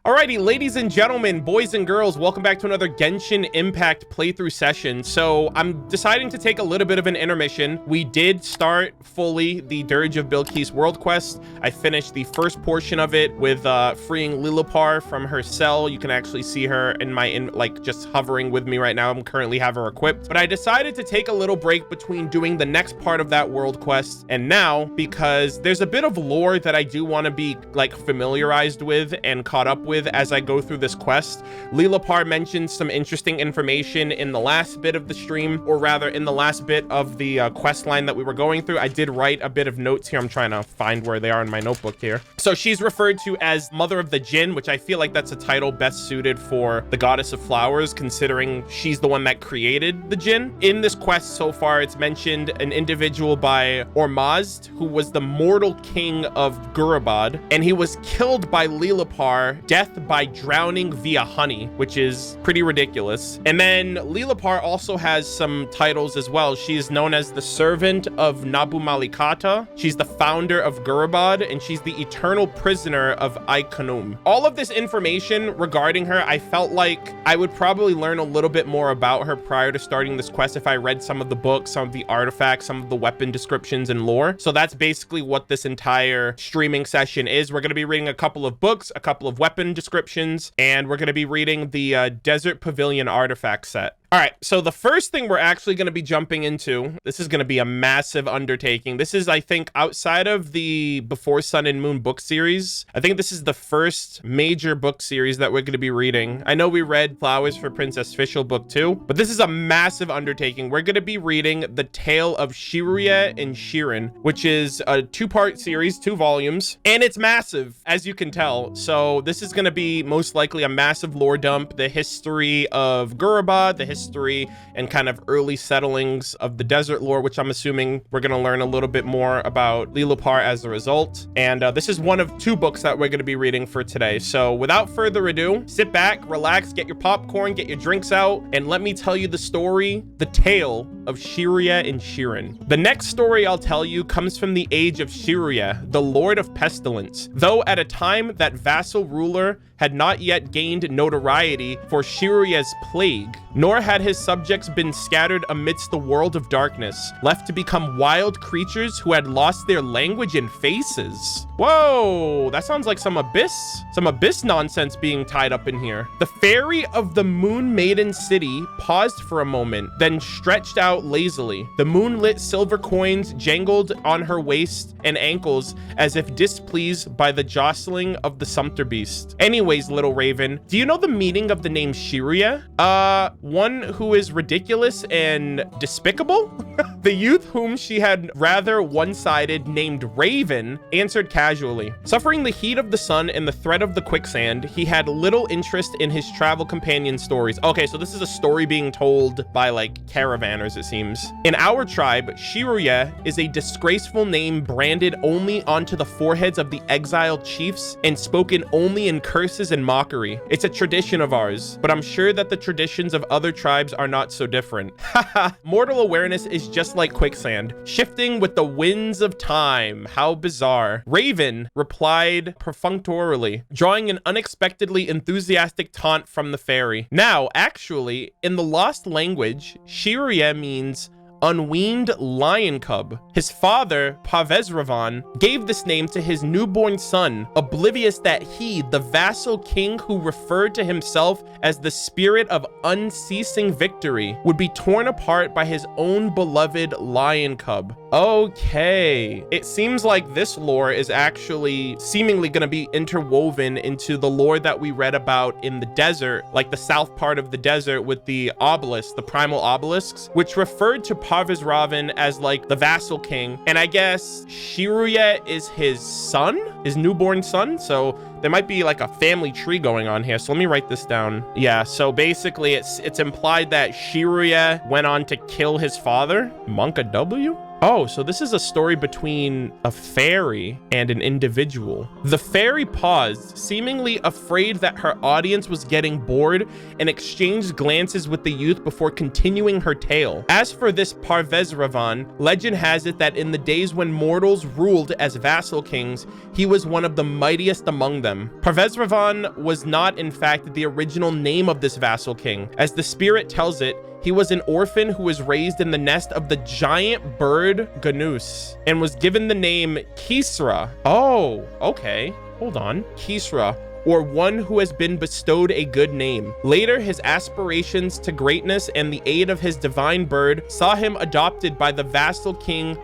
Alrighty, ladies and gentlemen, boys and girls, welcome back to another Genshin Impact playthrough session. So I'm deciding to take a little bit of an intermission. We did start fully the Dirge of Bilqis world quest. I finished the first portion of it with freeing Lilipar from her cell. You can actually see her in like just hovering with me right now. I'm currently have her equipped, but I decided to take a little break between doing the next part of that world quest and now, because there's a bit of lore that I do want to be like familiarized with and caught up with as I go through this quest. Lilipar mentioned some interesting information in the last bit of the stream, or rather in the last bit of the quest line that we were going through. I did write a bit of notes here. I'm trying to find where they are in my notebook here. So she's referred to as Mother of the Jinn, which I feel like that's a title best suited for the Goddess of Flowers, considering she's the one that created the Jinn. In this quest so far, it's mentioned an individual by Ormazd, who was the mortal king of Gurabad, and he was killed by Lilipar, death by drowning via honey, which is pretty ridiculous. And then Lilipar also has some titles as well. She is known as the servant of Nabu Malikata. She's the founder of Gurabad, and she's the eternal prisoner of Ikanum. All of this information regarding her, I felt like I would probably learn a little bit more about her prior to starting this quest if I read some of the books, some of the artifacts, some of the weapon descriptions and lore. So that's basically what this entire streaming session is. We're going to be reading a couple of books, a couple of weapon descriptions, and we're going to be reading the Desert Pavilion artifact set. All right, so the first thing we're actually going to be jumping into, this is going to be a massive undertaking. This is, I think, outside of the Before Sun and Moon book series, I think this is the first major book series that we're going to be reading. I know we read Flowers for Princess Fischl book 2, but this is a massive undertaking. We're going to be reading The Tale of Shiruyeh and Shirin, which is a two-part series, 2 volumes, and it's massive, as you can tell. So this is going to be most likely a massive lore dump, the history of Gurabad, the history and kind of early settlings of the desert lore, which I'm assuming we're going to learn a little bit more about Lilipar as a result. And this is one of 2 books that we're going to be reading for today. So without further ado, sit back, relax, get your popcorn, get your drinks out, and let me tell you the story, the tale of Shiruyeh and Shirin. The next story I'll tell you comes from the age of Shiruyeh, the Lord of Pestilence, though at a time that vassal ruler had not yet gained notoriety for Shiruyeh's plague, nor had his subjects been scattered amidst the world of darkness, left to become wild creatures who had lost their language and faces. Whoa, that sounds like some abyss nonsense being tied up in here. The fairy of the Moon Maiden City paused for a moment, then stretched out lazily. The moonlit silver coins jangled on her waist and ankles as if displeased by the jostling of the sumpter beast. Anyways, little raven, do you know the meaning of the name Shiruyeh? One who is ridiculous and despicable? The youth whom she had rather one-sided named Raven answered casually. Suffering the heat of the sun and the threat of the quicksand, he had little interest in his travel companion stories. Okay, so this is a story being told by like caravanners, it seems. In our tribe, Shiruyeh is a disgraceful name branded only onto the foreheads of the exiled chiefs and spoken only in curses and mockery. It's a tradition of ours, but I'm sure that the traditions of other tribes are not so different. Haha, mortal awareness is just like quicksand, shifting with the winds of time. How bizarre. Raven replied perfunctorily, drawing an unexpectedly enthusiastic taunt from the fairy. Now, actually, in the lost language, Shiruyeh means unweaned lion cub. His father, Pavezravan, gave this name to his newborn son, oblivious that he, the vassal king who referred to himself as the spirit of unceasing victory, would be torn apart by his own beloved lion cub. Okay, it seems like this lore is actually seemingly going to be interwoven into the lore that we read about in the desert, like the south part of the desert with the obelisks, the primal obelisks, which referred to Pavezravan as like the vassal king. And I guess Shiruyeh is his son, his newborn son. So there might be like a family tree going on here. So let me write this down. Yeah, so basically it's implied that Shiruyeh went on to kill his father. Monka W? Oh, so this is a story between a fairy and an individual. The fairy paused, seemingly afraid that her audience was getting bored, and exchanged glances with the youth before continuing her tale. As for this Parvezravan, legend has it that in the days when mortals ruled as vassal kings, he was one of the mightiest among them. Parvezravan was not, in fact, the original name of this vassal king. As the spirit tells it, he was an orphan who was raised in the nest of the giant bird Ganus and was given the name Kisra. Oh, okay. Hold on. Kisra, or one who has been bestowed a good name. Later, his aspirations to greatness and the aid of his divine bird saw him adopted by the vassal king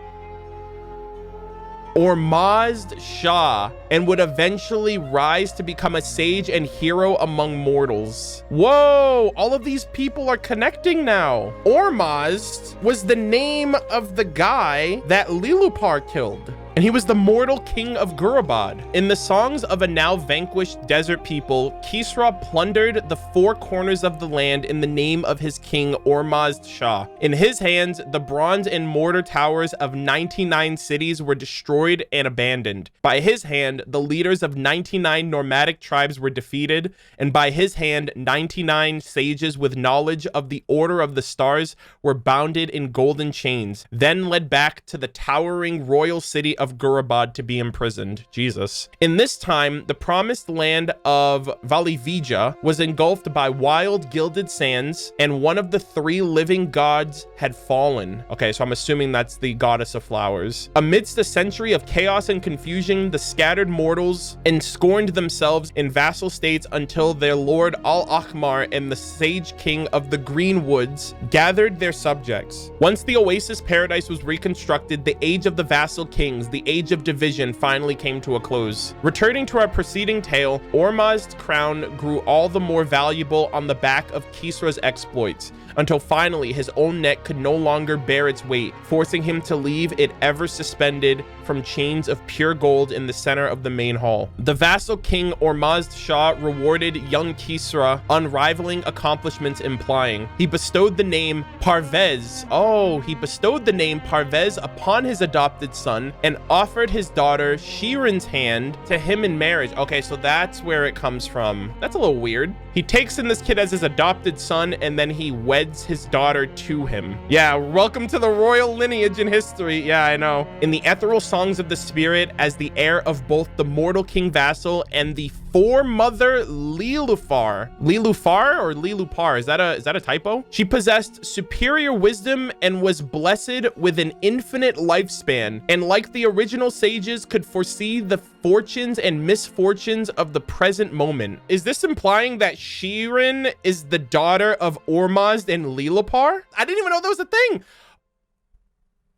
Ormazd Shah, and would eventually rise to become a sage and hero among mortals. Whoa, all of these people are connecting now. Ormazd was the name of the guy that Lilupar killed, and he was the mortal king of Gurabad. In the songs of a now vanquished desert people, Kisra plundered the four corners of the land in the name of his king Ormazd Shah. In his hands, the bronze and mortar towers of 99 cities were destroyed and abandoned. By his hand, the leaders of 99 nomadic tribes were defeated, and by his hand, 99 sages with knowledge of the order of the stars were bounded in golden chains, then led back to the towering royal city of Gurabad to be imprisoned. Jesus. In this time, the promised land of Valivija was engulfed by wild gilded sands, and one of the three living gods had fallen. Okay, so I'm assuming that's the goddess of flowers. Amidst a century of chaos and confusion, the scattered mortals ensconced themselves in vassal states until their lord Al-Ahmar and the sage king of the green woods gathered their subjects. Once the oasis paradise was reconstructed, the age of the vassal kings, the age of division, finally came to a close. Returning to our preceding tale, Ormazd's crown grew all the more valuable on the back of Kisra's exploits, until finally his own neck could no longer bear its weight, forcing him to leave it ever suspended from chains of pure gold in the center of the main hall. The vassal king Ormazd Shah rewarded young Kisra unrivaling accomplishments, implying he bestowed the name Parvez. Oh, he bestowed the name Parvez upon his adopted son and offered his daughter Shirin's hand to him in marriage. Okay, so that's where it comes from. That's a little weird. He takes in this kid as his adopted son, and then he weds his daughter to him. Yeah, welcome to the royal lineage in history. Yeah, I know. In the ethereal songs of the spirit, as the heir of both the mortal king vassal and the foremother Lilufar. Lilufar or Lilupar? Is that a typo? She possessed superior wisdom and was blessed with an infinite lifespan, and like the original sages, could foresee the fortunes and misfortunes of the present moment. Is this implying that Shirin is the daughter of Ormazd and Lilupar? I didn't even know that was a thing.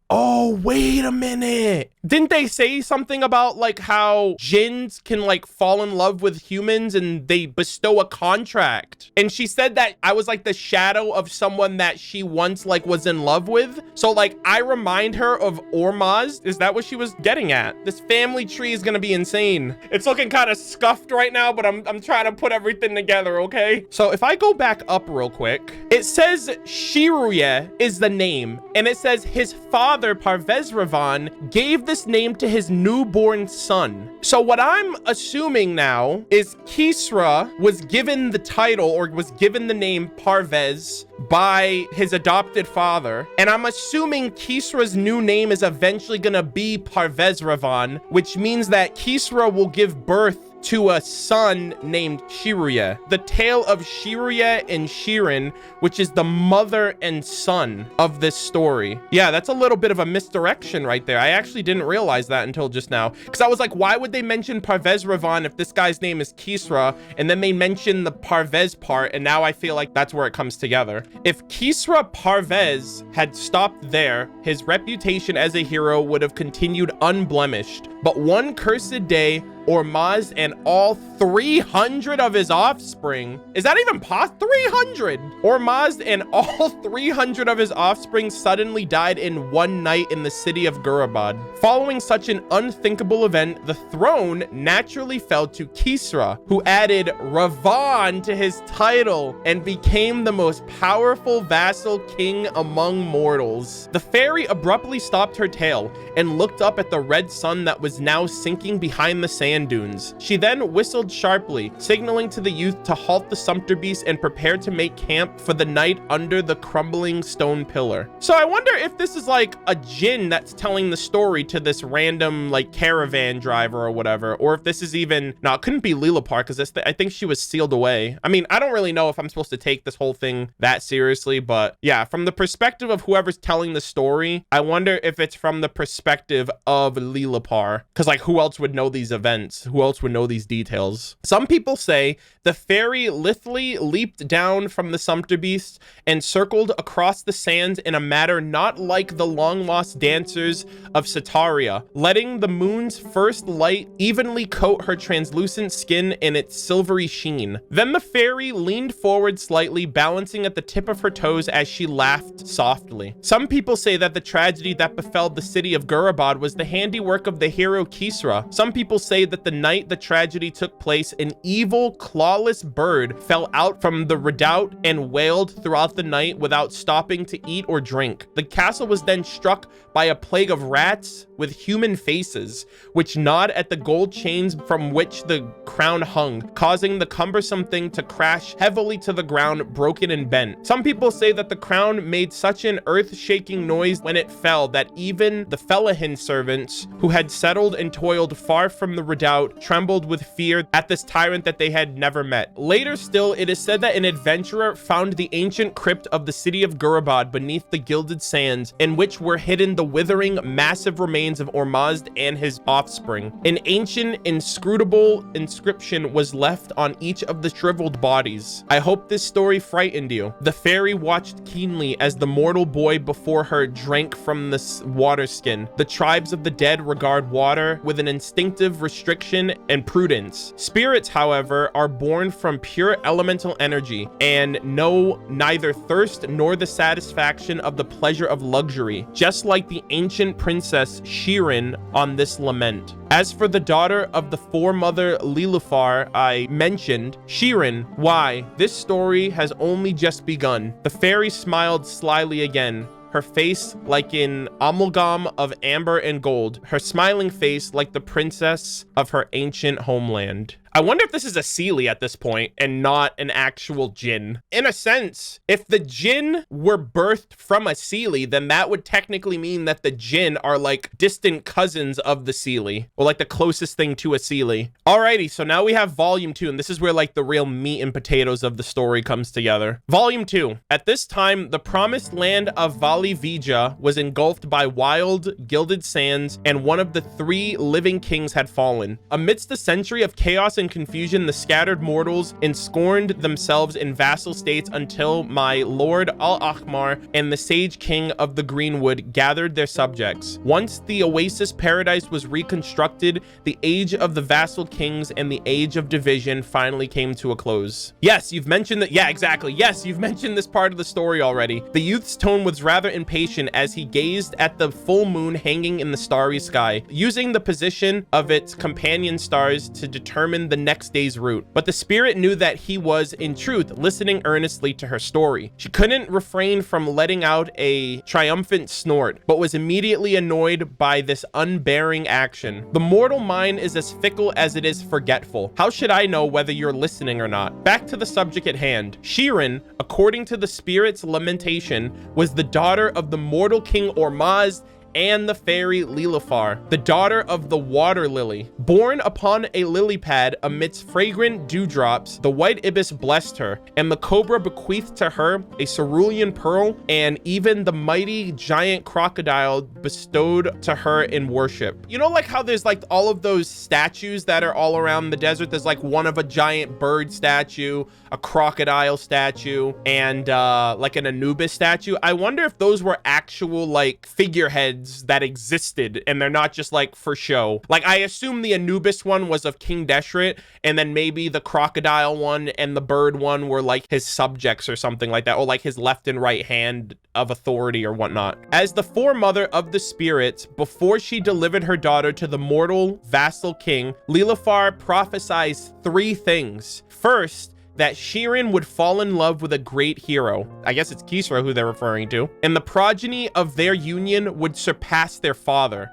Oh, wait a minute. Didn't they say something about like how jinns can like fall in love with humans and they bestow a contract? And she said that I was like the shadow of someone that she once like was in love with. So like I remind her of Ormazd. Is that what she was getting at? This family tree is gonna be insane. It's looking kind of scuffed right now, but I'm trying to put everything together, okay? So if I go back up real quick, it says Shiruyeh is the name, and it says his father Parvezravan gave this name to his newborn son. So what I'm assuming now is Kisra was given the title, or was given the name Parvez, by his adopted father, and I'm assuming Kisra's new name is eventually gonna be Parvezravan, which means that Kisra will give birth to a son named Shiruyeh. The tale of Shiruyeh and Shirin, which is the mother and son of this story. Yeah, that's a little bit of a misdirection right there. I actually didn't realize that until just now, because I was like, why would they mention Parvezravan if this guy's name is Kisra, and then they mention the Parvez part, and now I feel like that's where it comes together. If Kisra Parvez had stopped there, his reputation as a hero would have continued unblemished. But one cursed day, Ormazd and all 300 of his offspring. Is that even possible? 300! Ormazd and all 300 of his offspring suddenly died in one night in the city of Gurabad. Following such an unthinkable event, the throne naturally fell to Kisra, who added Ravan to his title and became the most powerful vassal king among mortals. The fairy abruptly stopped her tale and looked up at the red sun that was now sinking behind the sand dunes. She then whistled sharply, signaling to the youth to halt the sumpter beast and prepare to make camp for the night under the crumbling stone pillar. So I wonder if this is like a jinn that's telling the story to this random like caravan driver or whatever, or if this is even, no, it couldn't be Lilipar because I think she was sealed away. I mean, I don't really know if I'm supposed to take this whole thing that seriously, but yeah, from the perspective of whoever's telling the story, I wonder if it's from the perspective of Lilipar, because like who else would know these events? Who else would know these details? Some people say the fairy lithely leaped down from the sumpter beast and circled across the sands in a manner not like the long-lost dancers of Sataria, letting the moon's first light evenly coat her translucent skin in its silvery sheen. Then the fairy leaned forward slightly, balancing at the tip of her toes as she laughed softly. Some people say that the tragedy that befell the city of Gurabad was the handiwork of the hero Kisra. Some people say that the night the tragedy took place, an evil, clawless bird fell out from the redoubt and wailed throughout the night without stopping to eat or drink. The castle was then struck by a plague of rats with human faces, which gnawed at the gold chains from which the crown hung, causing the cumbersome thing to crash heavily to the ground, broken and bent. Some people say that the crown made such an earth-shaking noise when it fell that even the Felahin servants, who had settled and toiled far from the redoubt, trembled with fear at this tyrant that they had never met. Later still, it is said that an adventurer found the ancient crypt of the city of Gurabad beneath the gilded sands, in which were hidden the withering, massive remains of Ormazd and his offspring. An ancient, inscrutable inscription was left on each of the shriveled bodies. I hope this story frightened you. The fairy watched keenly as the mortal boy before her drank from the water skin. The tribes of the dead regard water with an instinctive restriction and prudence. Spirits, however, are born from pure elemental energy and know neither thirst nor the satisfaction of the pleasure of luxury, just like the ancient princess Shirin on this lament. As for the daughter of the foremother Lilifar I mentioned, Shirin, why, this story has only just begun. The fairy smiled slyly again, her face like an amalgam of amber and gold, her smiling face like the princess of her ancient homeland. I wonder if this is a Seelie at this point and not an actual jinn. In a sense, if the jinn were birthed from a Seelie, then that would technically mean that the jinn are like distant cousins of the Seelie, or like the closest thing to a Seelie. Alrighty, so now we have volume 2, and this is where like the real meat and potatoes of the story comes together. Volume 2. At this time, the promised land of Vali Vija was engulfed by wild, gilded sands, and one of the 3 living kings had fallen. Amidst the century of chaos and confusion, the scattered mortals ensconced themselves in vassal states until my lord Al-Ahmar and the sage king of the Greenwood gathered their subjects. Once the oasis paradise was reconstructed, the age of the vassal kings and the age of division finally came to a close. Yes, you've mentioned that. Yeah, exactly. Yes, you've mentioned this part of the story already. The youth's tone was rather impatient as he gazed at the full moon hanging in the starry sky, using the position of its companion stars to determine the next day's route. But the spirit knew that he was, in truth, listening earnestly to her story. She couldn't refrain from letting out a triumphant snort, but was immediately annoyed by this unbearing action. The mortal mind is as fickle as it is forgetful. How should I know whether you're listening or not? Back to the subject at hand. Shirin, according to the spirit's lamentation, was the daughter of the mortal king Ormazd and the fairy Lilifar, the daughter of the water lily. Born upon a lily pad amidst fragrant dewdrops, the white ibis blessed her, and the cobra bequeathed to her a cerulean pearl, and even the mighty giant crocodile bestowed to her in worship. You know, like how there's like all of those statues that are all around the desert? There's like one of a giant bird statue, a crocodile statue, and like an Anubis statue. I wonder if those were actual like figureheads heads that existed, and they're not just like for show. Like, I assume the Anubis one was of King Deshret, and then maybe the crocodile one and the bird one were like his subjects or something like that, or like his left and right hand of authority or whatnot. As the foremother of the spirits, before she delivered her daughter to the mortal vassal king, Lilafar prophesies 3 things. First, that Shirin would fall in love with a great hero. I guess it's Kisra who they're referring to. And the progeny of their union would surpass their father,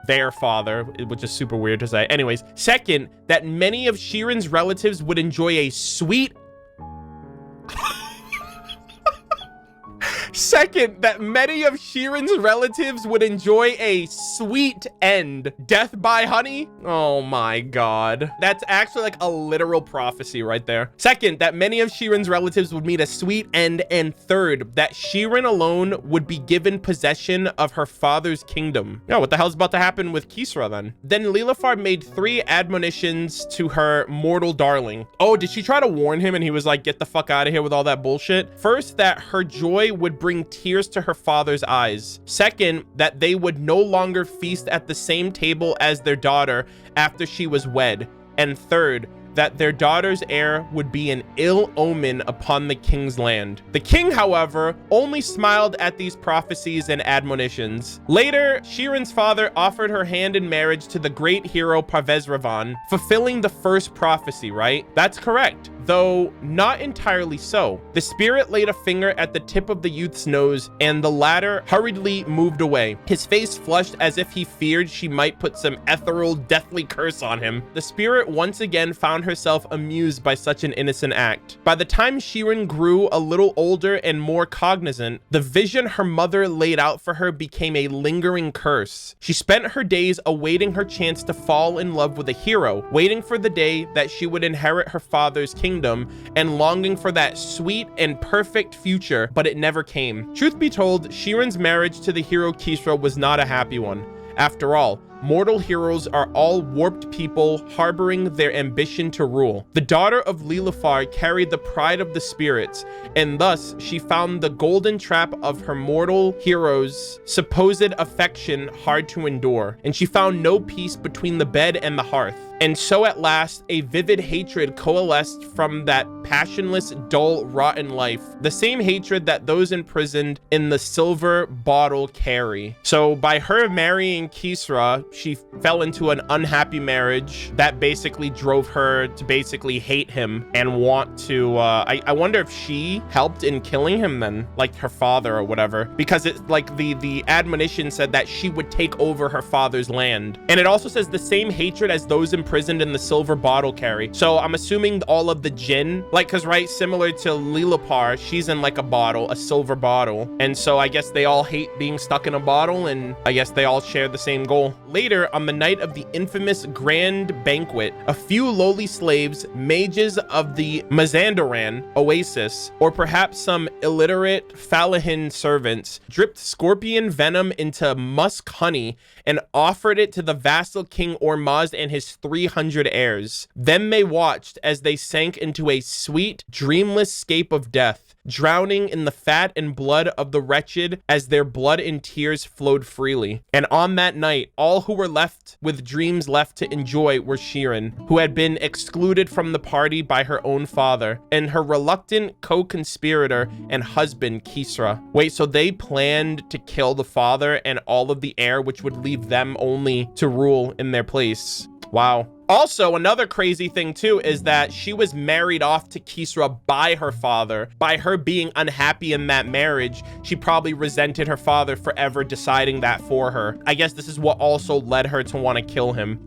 which is super weird to say. Anyways, second, that many of Shirin's relatives would enjoy a sweet... Second, that many of Shirin's relatives would enjoy a sweet end. Death by honey? Oh my god. That's actually like a literal prophecy right there. Second, that many of Shirin's relatives would meet a sweet end. And third, that Shirin alone would be given possession of her father's kingdom. Oh, what the hell's about to happen with Kisra then? Then Lilafar made 3 admonitions to her mortal darling. Oh, did she try to warn him and he was like, get the fuck out of here with all that bullshit? First, that her joy would bring tears to her father's eyes. Second, that they would no longer feast at the same table as their daughter after she was wed. And third, that their daughter's heir would be an ill omen upon the king's land. The king, however, only smiled at these prophecies and admonitions. Later, Shirin's father offered her hand in marriage to the great hero Parvezravan, fulfilling the first prophecy, right? That's correct, though not entirely so. The spirit laid a finger at the tip of the youth's nose, and the latter hurriedly moved away. His face flushed as if he feared she might put some ethereal, deathly curse on him. The spirit once again found herself amused by such an innocent act. By the time Shirin grew a little older and more cognizant, the vision her mother laid out for her became a lingering curse. She spent her days awaiting her chance to fall in love with a hero, waiting for the day that she would inherit her father's kingdom, and longing for that sweet and perfect future, but it never came. Truth be told, Shirin's marriage to the hero Kisra was not a happy one. After all, mortal heroes are all warped people harboring their ambition to rule. The daughter of Lilafar carried the pride of the spirits, and thus she found the golden trap of her mortal hero's supposed affection hard to endure, and she found no peace between the bed and the hearth. And so at last, a vivid hatred coalesced from that passionless, dull, rotten life. The same hatred that those imprisoned in the silver bottle carry. So by her marrying Kisra, she fell into an unhappy marriage that basically drove her to basically hate him and want to, I wonder if she helped in killing him then, like her father or whatever, because it's like the admonition said that she would take over her father's land. And it also says the same hatred as those imprisoned in the silver bottle carry. So I'm assuming all of the jinn, like, cause right, similar to Lilapar, she's in like a bottle, a silver bottle. And so I guess they all hate being stuck in a bottle, and I guess they all share the same goal. Later, on the night of the infamous grand banquet, a few lowly slaves, mages of the Mazandaran oasis, or perhaps some illiterate Falahin servants, dripped scorpion venom into musk honey and offered it to the vassal king Ormazd and his 300 heirs. Then they watched as they sank into a sweet, dreamless scape of death, drowning in the fat and blood of the wretched as their blood and tears flowed freely. And on that night, all who were left with dreams left to enjoy were Shirin, who had been excluded from the party by her own father, and her reluctant co-conspirator and husband, Kisra. Wait, so they planned to kill the father and all of the heir, which would leave them only to rule in their place. Wow. Also, another crazy thing too is that she was married off to Kisra by her father. By her being unhappy in that marriage, she probably resented her father for ever deciding that for her. I guess this is what also led her to want to kill him.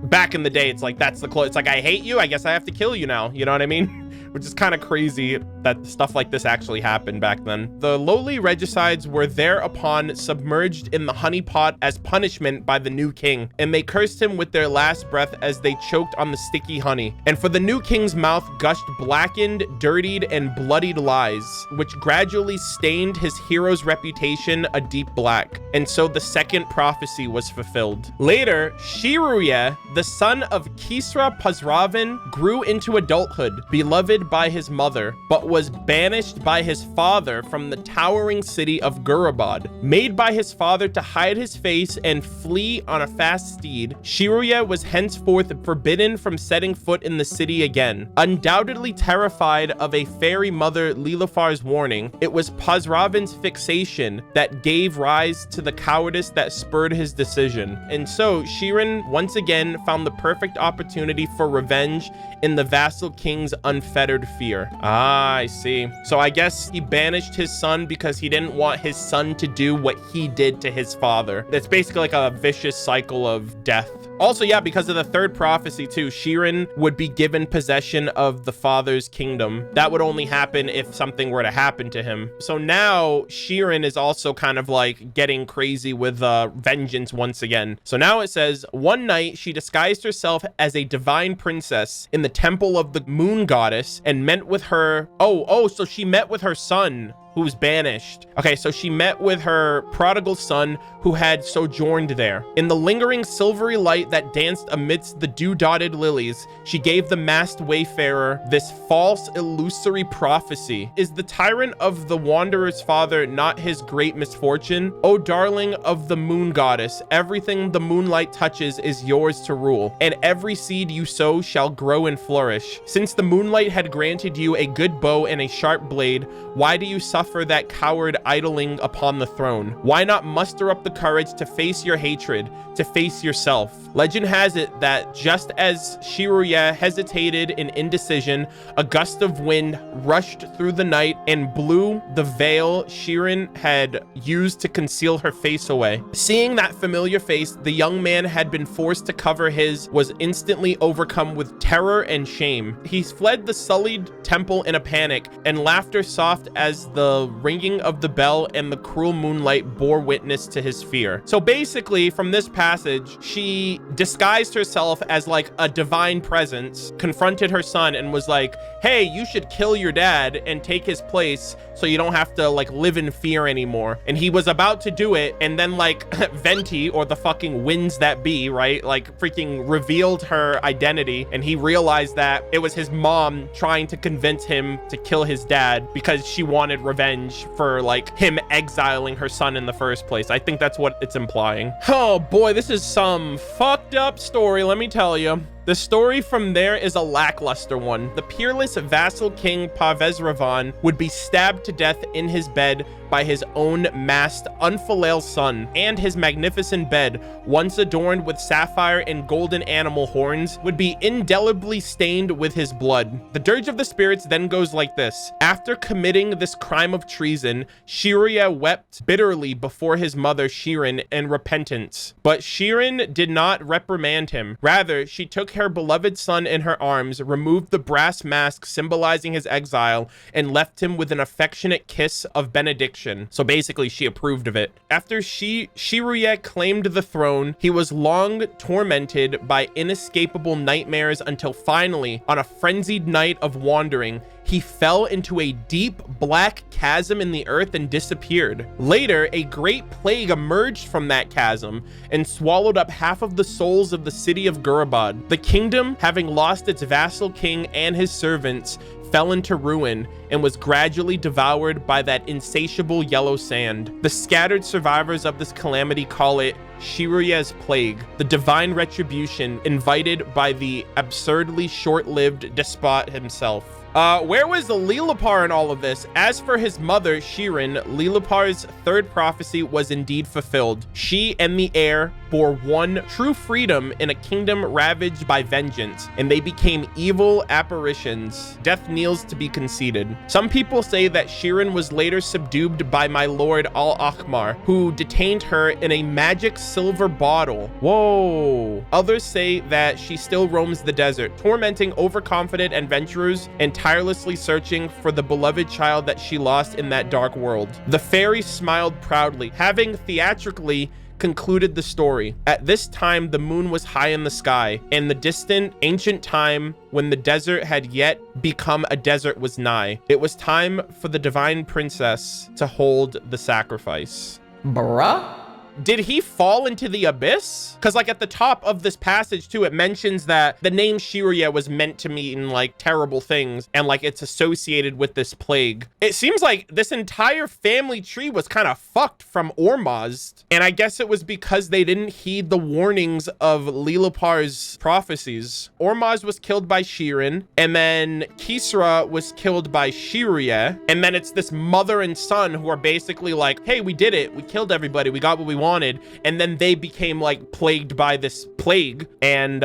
Back in the day, it's like, that's the close. It's like, I hate you, I guess I have to kill you now. You know what I mean? Which is kind of crazy that stuff like this actually happened back then. The lowly regicides were thereupon submerged in the honey pot as punishment by the new king, and they cursed him with their last breath as they choked on the sticky honey. And for the new king's mouth gushed blackened, dirtied, and bloodied lies, which gradually stained his hero's reputation a deep black. And so the second prophecy was fulfilled. Later, Shiruyeh, the son of Kisra Pazravan, grew into adulthood, beloved beloved by his mother, but was banished by his father from the towering city of Gurabad. Made by his father to hide his face and flee on a fast steed, Shiruyeh was henceforth forbidden from setting foot in the city again. Undoubtedly terrified of a fairy mother Lilofar's warning, it was Pasravan's fixation that gave rise to the cowardice that spurred his decision. And so Shirin once again found the perfect opportunity for revenge in the vassal king's unfettered fear. Ah, I see. So I guess he banished his son because he didn't want his son to do what he did to his father. That's basically like a vicious cycle of death. Also, yeah, because of the third prophecy too, Shirin would be given possession of the father's kingdom. That would only happen if something were to happen to him. So now Shirin is also kind of like getting crazy with vengeance once again. So now it says, one night she disguised herself as a divine princess in the temple of the moon goddess and met with her. So she met with her son, who was banished. Okay, so she met with her prodigal son who had sojourned there. In the lingering silvery light that danced amidst the dew-dotted lilies, she gave the masked wayfarer this false, illusory prophecy. Is the tyrant of the wanderer's father not his great misfortune? O darling of the moon goddess, everything the moonlight touches is yours to rule, and every seed you sow shall grow and flourish. Since the moonlight had granted you a good bow and a sharp blade, why do you suffer that coward idling upon the throne? Why not muster up the courage to face your hatred, to face yourself? Legend has it that just as Shiruyeh hesitated in indecision, a gust of wind rushed through the night and blew the veil Shirin had used to conceal her face away. Seeing that familiar face the young man had been forced to cover his was instantly overcome with terror and shame. He fled the sullied temple in a panic, and laughter soft as the ringing of the bell and the cruel moonlight bore witness to his fear. So basically, from this passage, she disguised herself as like a divine presence, confronted her son, and was like, hey, you should kill your dad and take his place so you don't have to like live in fear anymore. And he was about to do it, and then like Venti, or the fucking winds that be, right, like freaking revealed her identity, and he realized that it was his mom trying to convince him to kill his dad because she wanted revenge for like him exiling her son in the first place. I think that's what it's implying. Oh boy, this is some fucked up story, let me tell you. The story from there is a lackluster one. The peerless vassal king Pavesravan would be stabbed to death in his bed by his own masked Unfalail son, and his magnificent bed, once adorned with sapphire and golden animal horns, would be indelibly stained with his blood. The dirge of the spirits then goes like this. After committing this crime of treason, Shiruyeh wept bitterly before his mother Shirin in repentance. But Shirin did not reprimand him. Rather, she took her beloved son in her arms, removed the brass mask symbolizing his exile, and left him with an affectionate kiss of benediction. So basically, she approved of it. After Shiruyeh claimed the throne, he was long tormented by inescapable nightmares until finally, on a frenzied night of wandering, he fell into a deep black chasm in the earth and disappeared. Later, a great plague emerged from that chasm and swallowed up half of the souls of the city of Gurabad. The kingdom, having lost its vassal king and his servants, fell into ruin and was gradually devoured by that insatiable yellow sand. The scattered survivors of this calamity call it Shiruyeh's plague, the divine retribution invited by the absurdly short-lived despot himself. Where was the Lilipar in all of this? As for his mother, Shirin, Lilipar's third prophecy was indeed fulfilled. She and the heir bore one true freedom in a kingdom ravaged by vengeance, and they became evil apparitions. Death kneels to be conceded. Some people say that Shirin was later subdued by my lord Al-Ahmar, who detained her in a magic silver bottle. Whoa. Others say that she still roams the desert, tormenting overconfident adventurers and tirelessly searching for the beloved child that she lost in that dark world. The fairy smiled proudly, having theatrically concluded the story. At this time, the moon was high in the sky, and the distant, ancient time when the desert had yet become a desert was nigh. It was time for the divine princess to hold the sacrifice. Bruh? Did he fall into the abyss? Because like at the top of this passage too, it mentions that the name Shiruyeh was meant to mean like terrible things, and like it's associated with this plague. It seems like this entire family tree was kind of fucked from Ormazd, and I guess it was because they didn't heed the warnings of Lilopar's prophecies. Ormazd was killed by Shirin, and then Kisra was killed by Shiruyeh, and then it's this mother and son who are basically like, hey, we did it, we killed everybody, we got what we wanted, and then they became like plagued by this plague and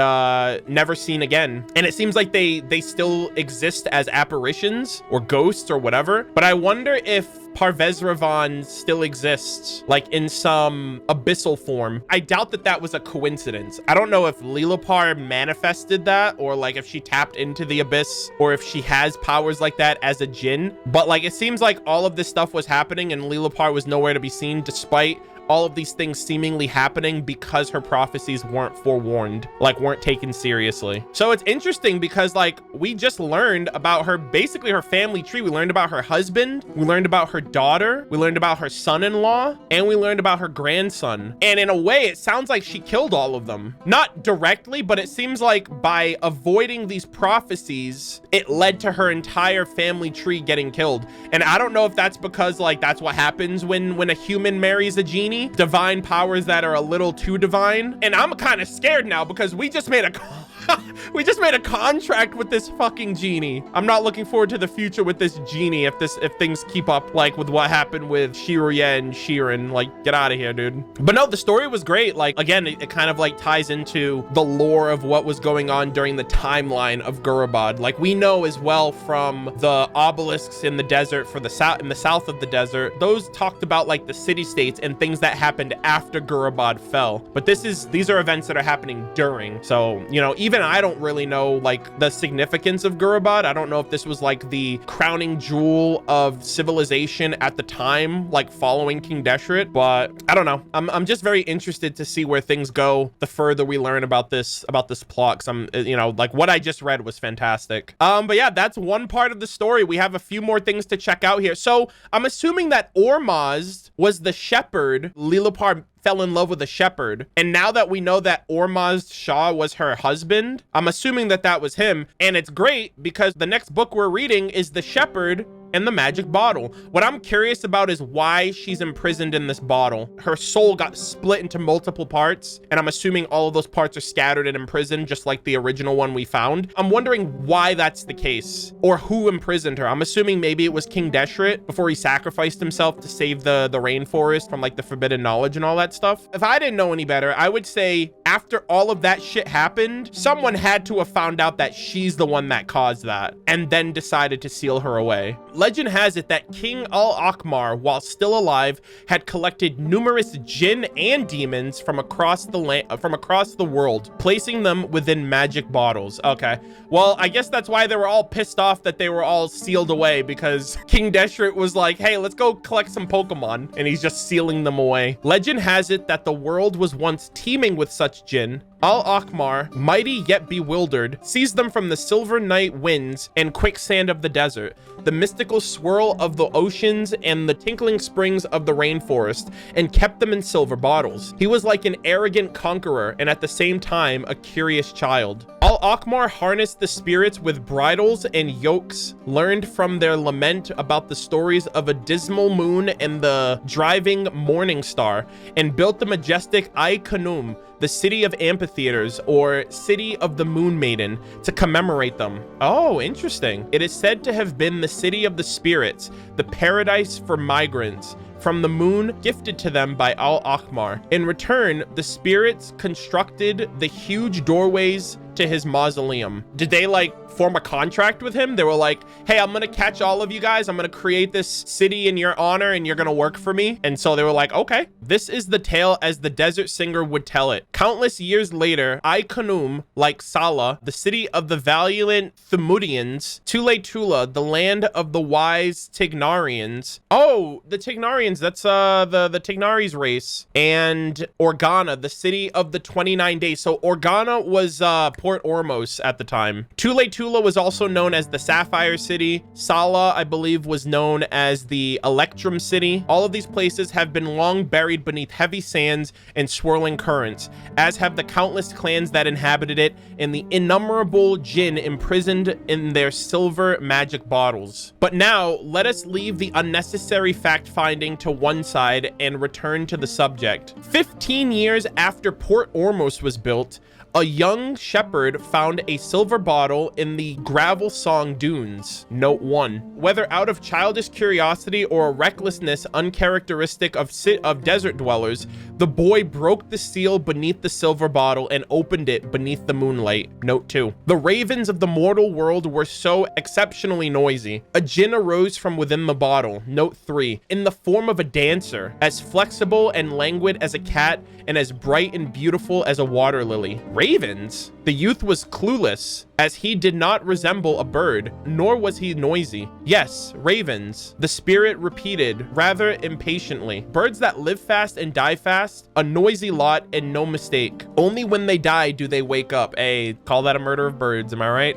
never seen again. And it seems like they still exist as apparitions or ghosts or whatever, but I wonder if Parvezravan still exists, like in some abyssal form. I doubt that that was a coincidence. I don't know if Lilopar manifested that, or like if she tapped into the abyss, or if she has powers like that as a jinn. But like it seems like all of this stuff was happening and Lilopar was nowhere to be seen, despite all of these things seemingly happening because her prophecies weren't forewarned, like weren't taken seriously. So it's interesting because like we just learned about her, basically her family tree. We learned about her husband, we learned about her daughter, we learned about her son-in-law, and we learned about her grandson. And in a way, it sounds like she killed all of them. Not directly, but it seems like by avoiding these prophecies, it led to her entire family tree getting killed. And I don't know if that's because like that's what happens when a human marries a genie, divine powers that are a little too divine. And I'm kind of scared now because we just made a contract with this fucking genie. I'm not looking forward to the future with this genie if things keep up like with what happened with Shiruyeh and Shirin. Like, get out of here, dude. But no, the story was great. Like, again, it kind of like ties into the lore of what was going on during the timeline of Gurabad. Like, we know as well from the obelisks in the desert for the south, in the south of the desert, those talked about like the city-states and things that happened after Gurabad fell. But these are events that are happening during. So, you know, even I don't really know like the significance of Gurabad. I don't know if this was like the crowning jewel of civilization at the time, like following King Deshret, but I don't know. I'm just very interested to see where things go the further we learn about this plot. 'Cause I'm, you know, like what I just read was fantastic. But yeah, that's one part of the story. We have a few more things to check out here. So I'm assuming that Ormazd was the shepherd. Lilopar fell in love with a shepherd, and now that we know that Ormazd Shah was her husband, I'm assuming that that was him. And it's great because the next book we're reading is The Shepherd and the Magic Bottle. What I'm curious about is why she's imprisoned in this bottle. Her soul got split into multiple parts, and I'm assuming all of those parts are scattered and imprisoned just like the original one we found. I'm wondering why that's the case, or who imprisoned her. I'm assuming maybe it was King Deshret before he sacrificed himself to save the rainforest from like the forbidden knowledge and all that stuff. If I didn't know any better, I would say after all of that shit happened, someone had to have found out that she's the one that caused that and then decided to seal her away. Legend has it that King Al-Ahmar, while still alive, had collected numerous jinn and demons from across the world, placing them within magic bottles. Okay, well, I guess that's why they were all pissed off that they were all sealed away, because King Deshret was like, hey, let's go collect some Pokemon, and he's just sealing them away. Legend has it that the world was once teeming with such jinn. Al-Ahmar, mighty yet bewildered, seized them from the silver night winds and quicksand of the desert, the mystical swirl of the oceans and the tinkling springs of the rainforest, and kept them in silver bottles. He was like an arrogant conqueror and at the same time a curious child. Al-Ahmar harnessed the spirits with bridles and yokes learned from their lament about the stories of a dismal moon and the driving morning star, and built the majestic Ai-Khanum, the city of amphitheaters, or city of the moon maiden, to commemorate them. Oh, interesting. It is said to have been the city of the spirits, the paradise for migrants, from the moon gifted to them by Al-Ahmar. In return, the spirits constructed the huge doorways to his mausoleum. Did they like form a contract with him? They were like, hey, I'm gonna catch all of you guys, I'm gonna create this city in your honor and you're gonna work for me. And so they were like, okay. This is the tale as the desert singer would tell it. Countless years later, Ai-Khanum, like Salah, the city of the valiant Thumudians, Tullaytullah, the land of the wise Tignarians. Oh, the Tignarians, that's the Tignaris race. And Organa, the city of the 29 days. So Organa was Port Ormos at the time. Tullaytullah was also known as the Sapphire City. Sala, I believe, was known as the Electrum City. All of these places have been long buried beneath heavy sands and swirling currents, as have the countless clans that inhabited it and the innumerable jinn imprisoned in their silver magic bottles. But now, let us leave the unnecessary fact-finding to one side and return to the subject. 15 years after Port Ormos was built, a young shepherd found a silver bottle in the Gravel Song Dunes. Note 1. Whether out of childish curiosity or a recklessness uncharacteristic of desert dwellers, the boy broke the seal beneath the silver bottle and opened it beneath the moonlight. Note 2. The ravens of the mortal world were so exceptionally noisy. A jinn arose from within the bottle. Note 3. In the form of a dancer, as flexible and languid as a cat and as bright and beautiful as a water lily. Ravens? The youth was clueless, as he did not resemble a bird, nor was he noisy. Yes, ravens, the spirit repeated, rather impatiently. Birds that live fast and die fast, a noisy lot and no mistake. Only when they die do they wake up. Hey, call that a murder of birds, am I right?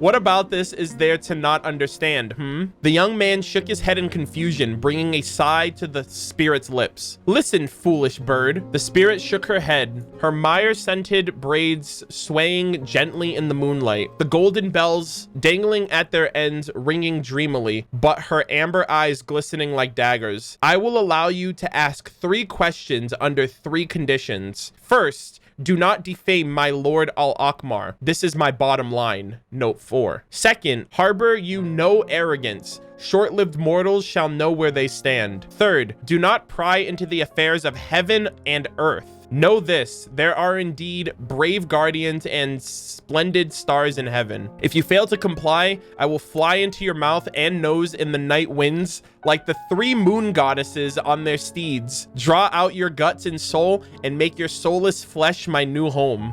What about this is there to not understand, The young man shook his head in confusion, bringing a sigh to the spirit's lips. Listen, foolish bird. The spirit shook her head, her mire-scented braids swaying gently in the moonlight, the golden bells dangling at their ends ringing dreamily, but her amber eyes glistening like daggers. I will allow you to ask 3 questions under 3 conditions. First, do not defame my lord Al-Ahmar. This is my bottom line. Note 4. Second, harbor you no arrogance. Short-lived mortals shall know where they stand. Third, do not pry into the affairs of heaven and earth. Know this, there are indeed brave guardians and splendid stars in heaven. If you fail to comply, I will fly into your mouth and nose in the night winds like the 3 moon goddesses on their steeds. Draw out your guts and soul and make your soulless flesh my new home.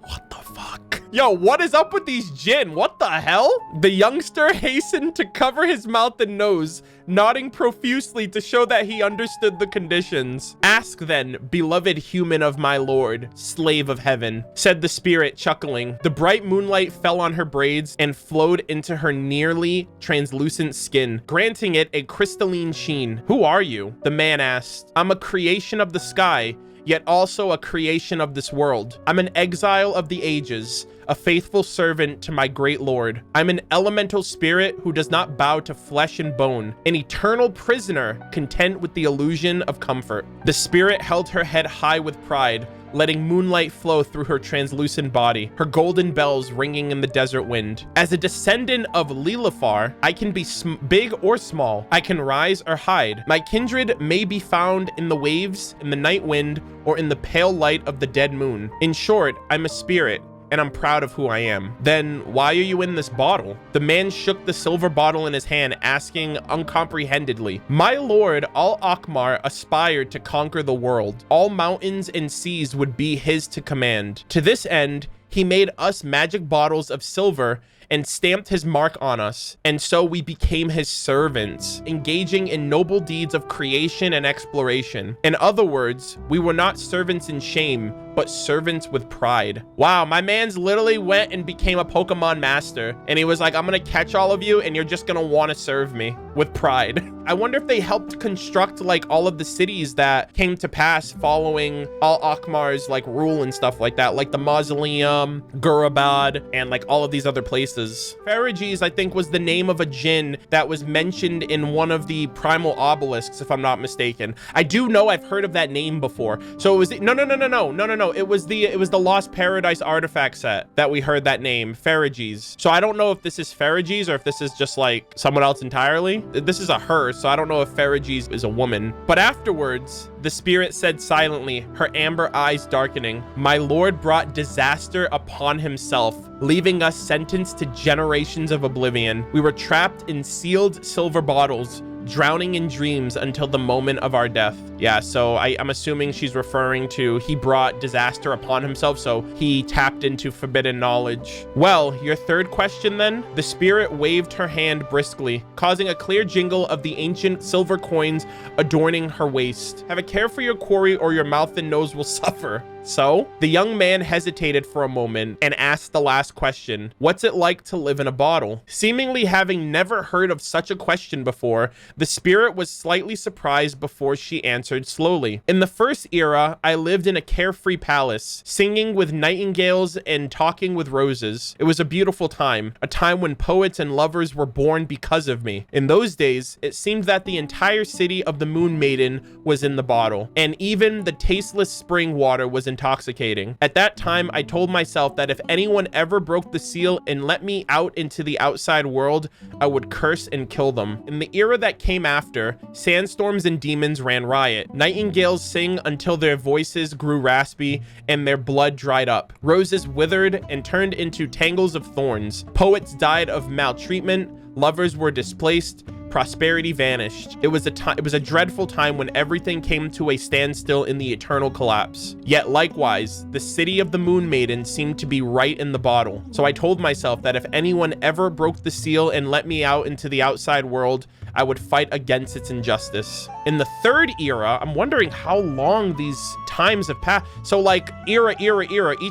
What the fuck? Yo, what is up with these jinn? What the hell? The youngster hastened to cover his mouth and nose, nodding profusely to show that he understood the conditions. Ask then, beloved human of my lord, slave of heaven, said the spirit, chuckling. The bright moonlight fell on her braids and flowed into her nearly translucent skin, granting it a crystalline sheen. Who are you? The man asked. I'm a creation of the sky, yet also a creation of this world. I'm an exile of the ages, a faithful servant to my great lord. I'm an elemental spirit who does not bow to flesh and bone, an eternal prisoner content with the illusion of comfort. The spirit held her head high with pride, letting moonlight flow through her translucent body, her golden bells ringing in the desert wind. As a descendant of Lilifar, I can be big or small. I can rise or hide. My kindred may be found in the waves, in the night wind, or in the pale light of the dead moon. In short, I'm a spirit, and I'm proud of who I am. Then why are you in this bottle? The man shook the silver bottle in his hand, asking uncomprehendedly. My lord Al-Ahmar aspired to conquer the world. All mountains and seas would be his to command. To this end, he made us magic bottles of silver and stamped his mark on us, and so we became his servants, engaging in noble deeds of creation and exploration. In other words, we were not servants in shame, but servants with pride. Wow, my man's literally went and became a Pokemon master, and he was like, I'm gonna catch all of you, and you're just gonna want to serve me with pride. I wonder if they helped construct like all of the cities that came to pass following Al-Ahmar's like rule and stuff like that, like the Mausoleum, Gurabad, and like all of these other places. Pharages, I think, was the name of a jinn that was mentioned in one of the primal obelisks, if I'm not mistaken. I do know I've heard of that name before. So it was no. It was the Lost Paradise artifact set that we heard that name, Pharages. So I don't know if this is Pharages or if this is just like someone else entirely. This is a her, so I don't know if Pharages is a woman. But afterwards, the spirit said silently, her amber eyes darkening, my lord brought disaster upon himself, leaving us sentenced to generations of oblivion. We were trapped in sealed silver bottles, drowning in dreams until the moment of our death. Yeah, so I'm assuming she's referring to he brought disaster upon himself, so he tapped into forbidden knowledge. Well, your third question then? The spirit waved her hand briskly, causing a clear jingle of the ancient silver coins adorning her waist. Have a care for your quarry or your mouth and nose will suffer. So the young man hesitated for a moment and asked the last question. What's it like to live in a bottle? Seemingly having never heard of such a question before, the spirit was slightly surprised before she answered slowly. In the first era, I lived in a carefree palace, singing with nightingales and talking with roses. It was a beautiful time, a time when poets and lovers were born because of me. In those days, it seemed that the entire city of the Moon Maiden was in the bottle, and even the tasteless spring water was intoxicating. At that time, I told myself that if anyone ever broke the seal and let me out into the outside world, I would curse and kill them. In the era that came after, sandstorms and demons ran riot. Nightingales sing until their voices grew raspy and their blood dried up. Roses withered and turned into tangles of thorns. Poets died of maltreatment. Lovers were displaced. Prosperity vanished. It was a dreadful time when everything came to a standstill in the eternal collapse. Yet likewise, the city of the Moon Maiden seemed to be right in the bottle. So I told myself that if anyone ever broke the seal and let me out into the outside world, I would fight against its injustice. In the third era, I'm wondering how long these times have passed. So like era, each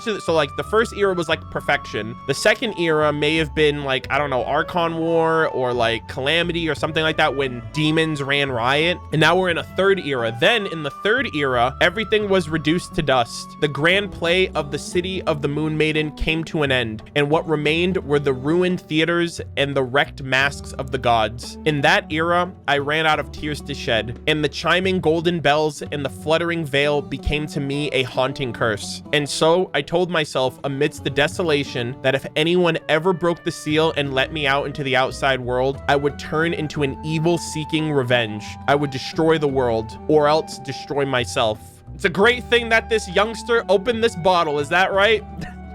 of the, so like the first era was like perfection. The second era may have been like, I don't know, Archon War or like Calamity or something like that when demons ran riot. And now we're in a third era. Then in the third era, everything was reduced to dust. The grand play of the city of the Moon Maiden came to an end. And what remained were the ruined theaters and the wrecked masks of the gods. In that era, I ran out of tears to shed, and the chiming golden bells and the fluttering veil became to me a haunting curse. And so I told myself amidst the desolation that if anyone ever broke the seal and let me out into the outside world, I would turn into an evil seeking revenge. I would destroy the world, or else destroy myself. It's a great thing that this youngster opened this bottle, is that right?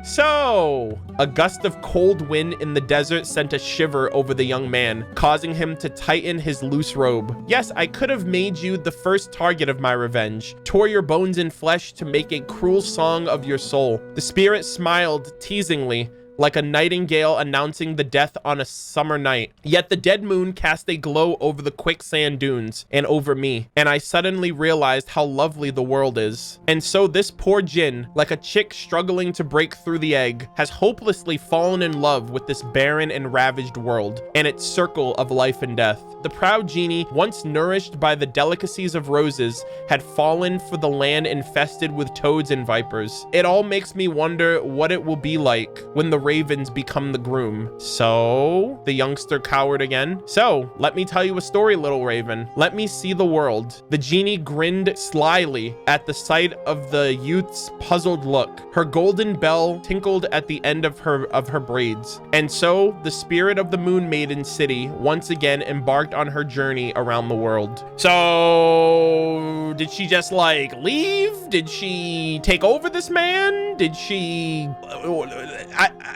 So, a gust of cold wind in the desert sent a shiver over the young man, causing him to tighten his loose robe. Yes, I could have made you the first target of my revenge, tore your bones and flesh to make a cruel song of your soul. The spirit smiled teasingly, like a nightingale announcing the death on a summer night. Yet the dead moon cast a glow over the quicksand dunes and over me, and I suddenly realized how lovely the world is. And so this poor jinn, like a chick struggling to break through the egg, has hopelessly fallen in love with this barren and ravaged world and its circle of life and death. The proud genie, once nourished by the delicacies of roses, had fallen for the land infested with toads and vipers. It all makes me wonder what it will be like when the ravens become the groom. So, the youngster cowered again. So, let me tell you a story, little raven. Let me see the world. The genie grinned slyly at the sight of the youth's puzzled look. Her golden bell tinkled at the end of her braids. And so, the spirit of the Moon Maiden city once again embarked on her journey around the world. So, did she just like leave? Did she take over this man? Did she...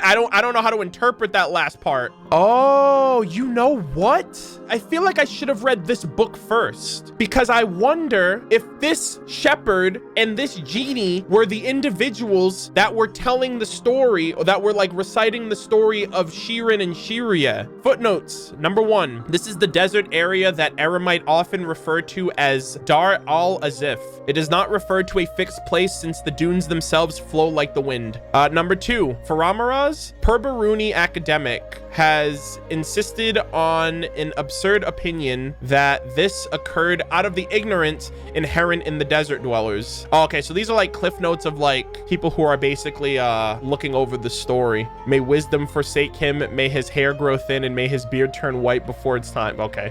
I don't know how to interpret that last part. Oh, you know what? I feel like I should have read this book first, because I wonder if this shepherd and this genie were the individuals that were telling the story, or that were like reciting the story of Shirin and Shiruyeh. Footnotes. Number 1, this is the desert area that Eremite often refer to as Dar al-Azif. It does not refer to a fixed place since the dunes themselves flow like the wind. Number 2, Faramaraz, Perbaruni academic, has insisted on an absurd opinion that this occurred out of the ignorance inherent in the desert dwellers. Oh, okay, so these are like cliff notes of like people who are basically looking over the story. May wisdom forsake him, may his hair grow thin, and may his beard turn white before it's time. Okay.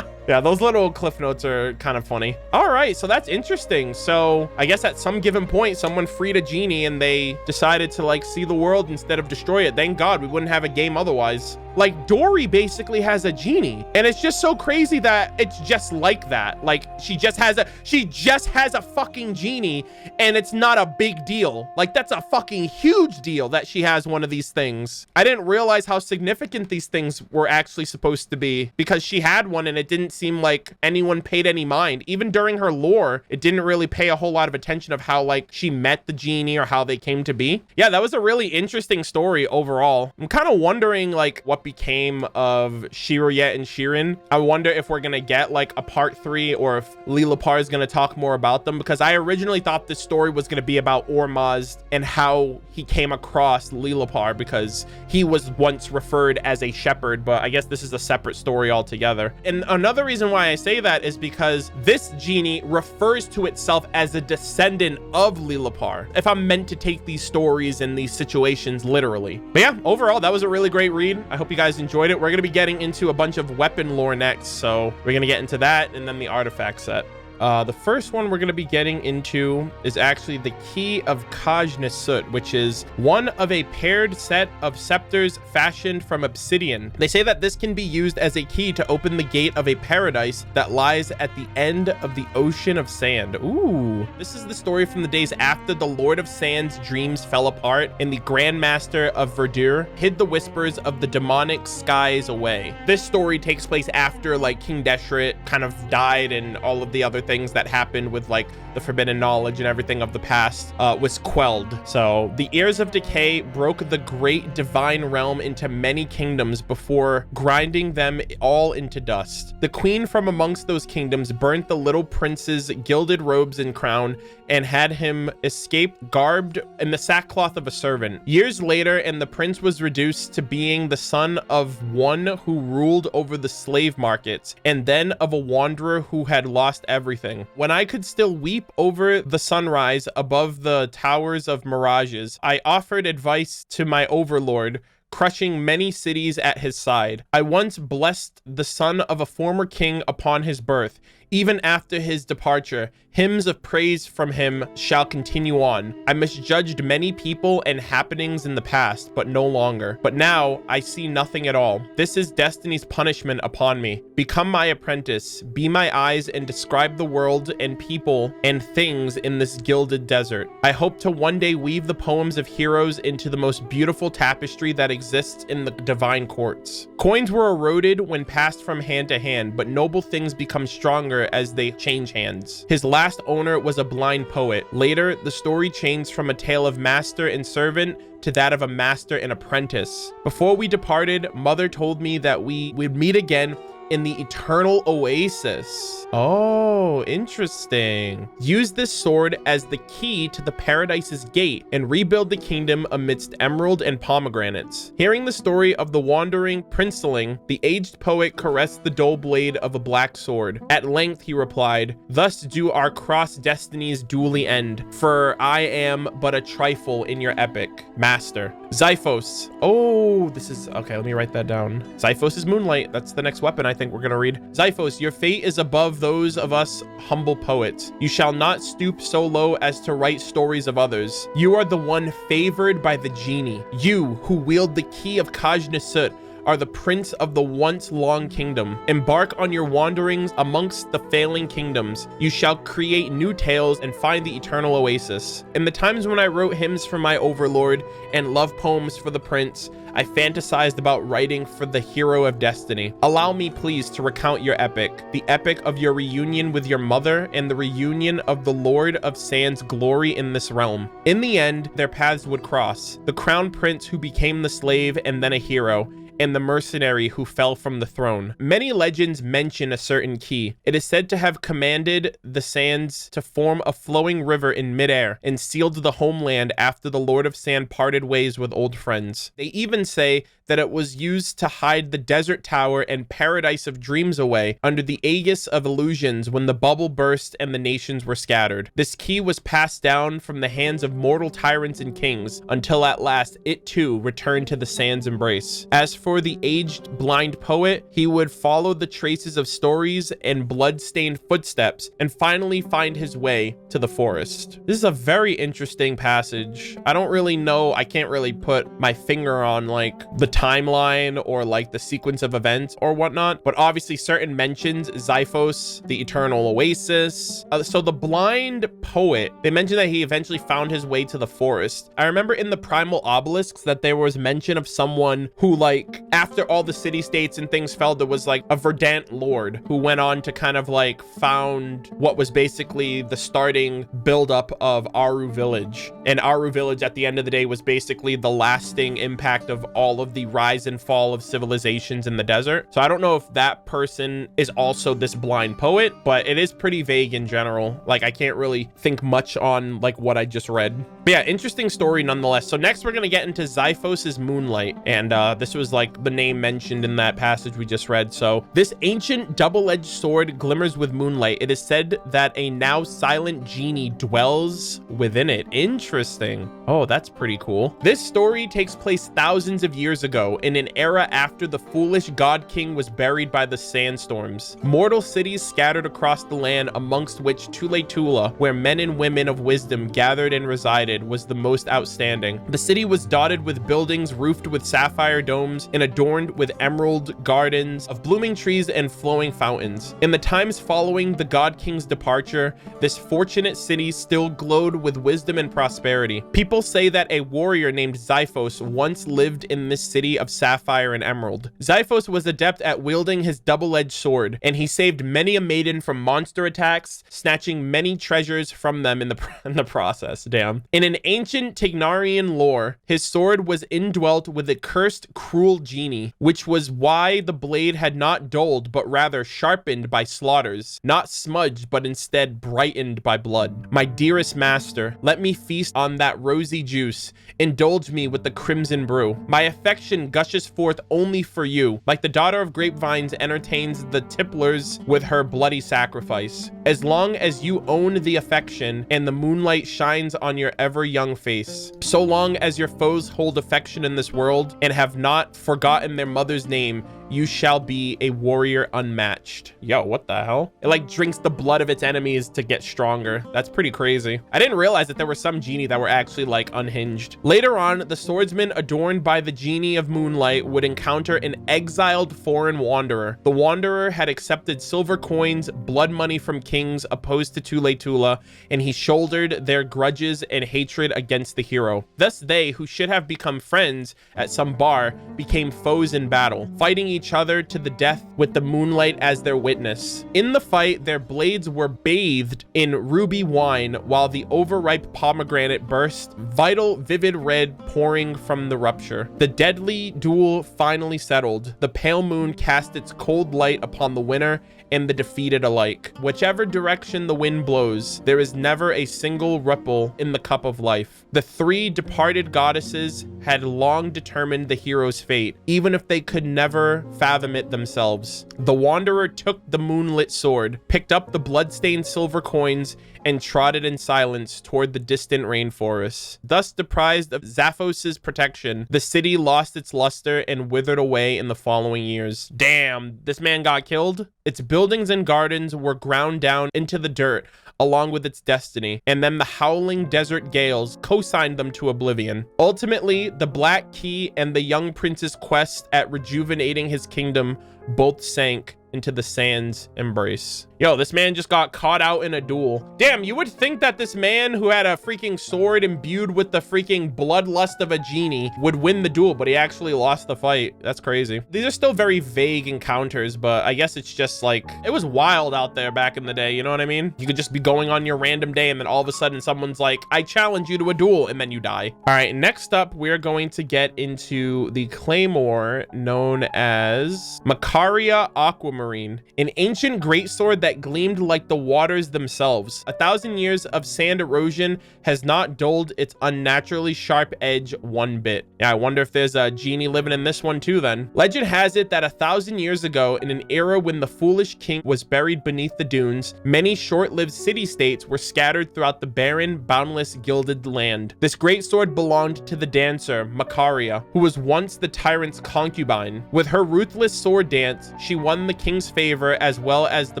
Yeah, those little cliff notes are kind of funny. All right, so that's interesting. So I guess at some given point, someone freed a genie and they decided to like see the world instead of destroy it. Thank God we wouldn't have a game otherwise. Like Dory basically has a genie, and it's just so crazy that it's just like that. Like she just has a fucking genie, and it's not a big deal. Like that's a fucking huge deal that she has one of these things. I didn't realize how significant these things were actually supposed to be, because she had one and it didn't seem like anyone paid any mind. Even during her lore, it didn't really pay a whole lot of attention of how like she met the genie or how they came to be. Yeah, that was a really interesting story overall. I'm kind of wondering like what what became of Shiruyeh and Shirin. I wonder if we're gonna get like a part 3 or if Lilapar is gonna talk more about them, because I originally thought this story was gonna be about Ormazd and how he came across Lilapar, because he was once referred as a shepherd, but I guess this is a separate story altogether. And another reason why I say that is because this genie refers to itself as a descendant of Lilapar, if I'm meant to take these stories and these situations literally. But yeah, overall, that was a really great read. I hope you guys enjoyed it. We're going to be getting into a bunch of weapon lore next, so we're going to get into that and then the artifact set. The first one we're going to be getting into is actually the key of Khaj-Nisut, which is one of a paired set of scepters fashioned from obsidian. They say that this can be used as a key to open the gate of a paradise that lies at the end of the ocean of sand. Ooh, this is the story from the days after the Lord of Sand's dreams fell apart and the Grand Master of Verdure hid the whispers of the demonic skies away. This story takes place after like King Deshret kind of died and all of the other things that happened with like the forbidden knowledge and everything of the past was quelled. So the ears of decay broke the great divine realm into many kingdoms before grinding them all into dust. The queen from amongst those kingdoms burnt the little prince's gilded robes and crown and had him escape garbed in the sackcloth of a servant. Years later, and the prince was reduced to being the son of one who ruled over the slave markets, and then of a wanderer who had lost everything. When I could still weep over the sunrise above the towers of mirages, I offered advice to my overlord, crushing many cities at his side. I once blessed the son of a former king upon his birth. Even after his departure, hymns of praise from him shall continue on. I misjudged many people and happenings in the past, but no longer. But now I see nothing at all. This is destiny's punishment upon me. Become my apprentice, be my eyes, and describe the world and people and things in this gilded desert. I hope to one day weave the poems of heroes into the most beautiful tapestry that exists in the divine courts. Coins were eroded when passed from hand to hand, but noble things become stronger as they change hands. His last owner was a blind poet. Later, the story changed from a tale of master and servant to that of a master and apprentice. Before we departed, Mother told me that we would meet again in the eternal oasis. Oh, interesting. Use this sword as the key to the paradise's gate and rebuild the kingdom amidst emerald and pomegranates. Hearing the story of the wandering princeling, the aged poet caressed the dull blade of a black sword. At length he replied, "Thus do our cross destinies duly end, for I am but a trifle in your epic, master." Xiphos. Oh, this is okay. Let me write that down. Xiphos is moonlight. That's the next weapon I think we're gonna read. Xiphos, your fate is above those of us humble poets. You shall not stoop so low as to write stories of others. You are the one favored by the genie. You who wield the key of Khaj-Nisut are the prince of the once long kingdom. Embark on your wanderings amongst the failing kingdoms. You shall create new tales and find the eternal oasis. In the times when I wrote hymns for my overlord and love poems for the prince, I fantasized about writing for the hero of destiny. Allow me, please, to recount your epic, the epic of your reunion with your mother and the reunion of the Lord of Sand's glory in this realm. In the end, their paths would cross. The crown prince who became the slave and then a hero, and the mercenary who fell from the throne. Many legends mention a certain key. It is said to have commanded the sands to form a flowing river in midair and sealed the homeland after the Lord of Sand parted ways with old friends. They even say that it was used to hide the desert tower and paradise of dreams away under the aegis of illusions when the bubble burst and the nations were scattered. This key was passed down from the hands of mortal tyrants and kings until at last it too returned to the sand's embrace. As for the aged blind poet, he would follow the traces of stories and blood-stained footsteps and finally find his way to the forest. This is a very interesting passage. I don't really know, I can't really put my finger on like the timeline or like the sequence of events or whatnot, but obviously certain mentions, Xiphos, the eternal oasis. So the blind poet, they mentioned that he eventually found his way to the forest. I remember in the primal obelisks that there was mention of someone who like like after all the city-states and things fell, there was like a verdant lord who went on to kind of like found what was basically the starting buildup of Aru Village. And Aru Village at the end of the day was basically the lasting impact of all of the rise and fall of civilizations in the desert. So I don't know if that person is also this blind poet, but it is pretty vague in general. Like I can't really think much on like what I just read. But yeah, interesting story nonetheless. So next we're gonna get into Xiphos's Moonlight, and this was like the name mentioned in that passage we just read. So this ancient double-edged sword glimmers with moonlight. It is said that a now silent genie dwells within it. Interesting. Oh, that's pretty cool. This story takes place thousands of years ago in an era after the foolish god king was buried by the sandstorms. Mortal cities scattered across the land, amongst which Tullaytullah, where men and women of wisdom gathered and resided, was the most outstanding. The city was dotted with buildings roofed with sapphire domes and adorned with emerald gardens of blooming trees and flowing fountains. In the times following the god king's departure, this fortunate city still glowed with wisdom and prosperity. People say that a warrior named Xiphos once lived in this city of sapphire and emerald. Xiphos was adept at wielding his double-edged sword, and he saved many a maiden from monster attacks, snatching many treasures from them in the process. Damn. In an ancient Tignarian lore, his sword was indwelt with a cursed, cruel genie, which was why the blade had not dulled, but rather sharpened by slaughters, not smudged, but instead brightened by blood. My dearest master, let me feast on that rosy juice. Indulge me with the crimson brew. My affection gushes forth only for you, like the daughter of grapevines entertains the tipplers with her bloody sacrifice. As long as you own the affection and the moonlight shines on your ever young face, so long as your foes hold affection in this world and have not forgotten their mother's name, you shall be a warrior unmatched. Yo, what the hell? It like drinks the blood of its enemies to get stronger. That's pretty crazy. I didn't realize that there were some genie that were actually like unhinged. Later on, the swordsman adorned by the genie of moonlight would encounter an exiled foreign wanderer. The wanderer had accepted silver coins, blood money from kings opposed to Tullaytullah, and he shouldered their grudges and hatred against the hero. Thus they, who should have become friends at some bar, became foes in battle, fighting each other to the death with the moonlight as their witness. In the fight, their blades were bathed in ruby wine, while the overripe pomegranate burst vital, vivid red pouring from the rupture. The deadly duel finally settled. The pale moon cast its cold light upon the winner and the defeated alike. Whichever direction the wind blows, there is never a single ripple in the cup of life. The three departed goddesses had long determined the hero's fate, even if they could never fathom it themselves. The wanderer took the moonlit sword, picked up the bloodstained silver coins, and trotted in silence toward the distant rainforests. Thus deprived of Xiphos's protection, the city lost its luster and withered away in the following years. Damn, this man got killed? Its buildings and gardens were ground down into the dirt, along with its destiny, and then the howling desert gales co-signed them to oblivion. Ultimately, the Black Key and the young prince's quest at rejuvenating his kingdom both sank into the sand's embrace. Yo, this man just got caught out in a duel. Damn, you would think that this man who had a freaking sword imbued with the freaking bloodlust of a genie would win the duel, but he actually lost the fight. That's crazy. These are still very vague encounters, but I guess it's just like, it was wild out there back in the day, you know what I mean? You could just be going on your random day and then all of a sudden someone's like, I challenge you to a duel, and then you die. All right, next up, we're going to get into the claymore known as Macaria Aquamarine, an ancient greatsword that gleamed like the waters themselves. 1,000 years of sand erosion has not dulled its unnaturally sharp edge one bit. Yeah, I wonder if there's a genie living in this one too then. Legend has it that 1,000 years ago, in an era when the foolish king was buried beneath the dunes, many short-lived city-states were scattered throughout the barren, boundless, gilded land. This greatsword belonged to the dancer, Macaria, who was once the tyrant's concubine. With her ruthless sword dance, she won the king's favor as well as the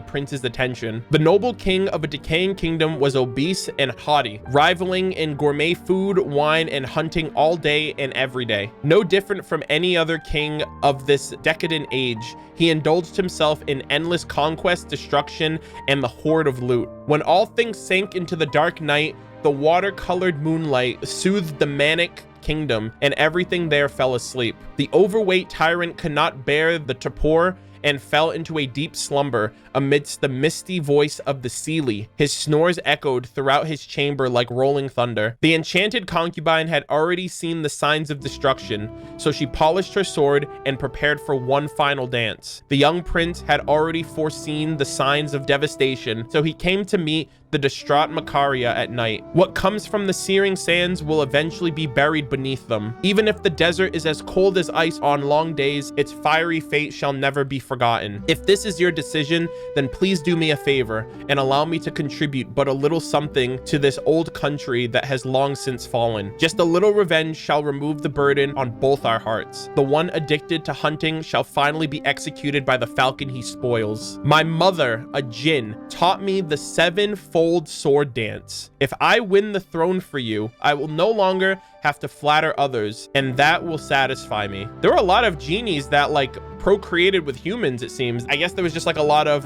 prince's attention. The noble king of a decaying kingdom was obese and haughty, rivaling in gourmet food, wine, and hunting all day and every day. No different from any other king of this decadent age, he indulged himself in endless conquest, destruction, and the hoard of loot. When all things sank into the dark night, the water-colored moonlight soothed the manic kingdom, and everything there fell asleep. The overweight tyrant could not bear the torpor and fell into a deep slumber amidst the misty voice of the Seelie. His snores echoed throughout his chamber like rolling thunder. The enchanted concubine had already seen the signs of destruction, so she polished her sword and prepared for one final dance. The young prince had already foreseen the signs of devastation, so he came to meet the distraught Macaria at night. What comes from the searing sands will eventually be buried beneath them. Even if the desert is as cold as ice on long days, its fiery fate shall never be forgotten. If this is your decision, then please do me a favor and allow me to contribute but a little something to this old country that has long since fallen. Just a little revenge shall remove the burden on both our hearts. The one addicted to hunting shall finally be executed by the falcon he spoils. My mother, a jinn, taught me the sevenfold sword dance. If I win the throne for you, I will no longer have to flatter others, and that will satisfy me. There were a lot of genies that like procreated with humans, it seems. I guess there was just like a lot of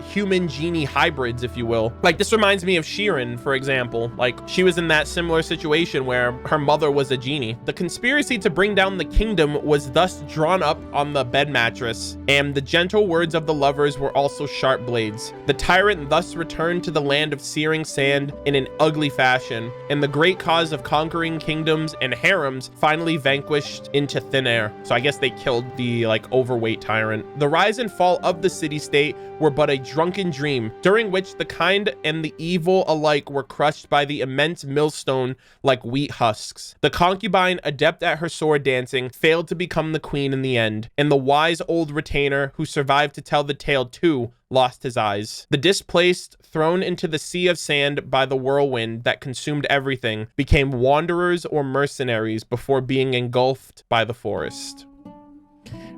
human genie hybrids, if you will. Like this reminds me of Shirin, for example. Like she was in that similar situation where her mother was a genie. The conspiracy to bring down the kingdom was thus drawn up on the bed mattress, and the gentle words of the lovers were also sharp blades. The tyrant thus returned to the land of searing sand in an ugly fashion, and the great cause of conquering kingdoms and harems finally vanquished into thin air. So I guess they killed the like overweight tyrant. The rise and fall of the city-state were but a drunken dream, during which the kind and the evil alike were crushed by the immense millstone like wheat husks. The concubine, adept at her sword dancing, failed to become the queen in the end, and the wise old retainer who survived to tell the tale too lost his eyes. The displaced, thrown into the sea of sand by the whirlwind that consumed everything, became wanderers or mercenaries before being engulfed by the forest.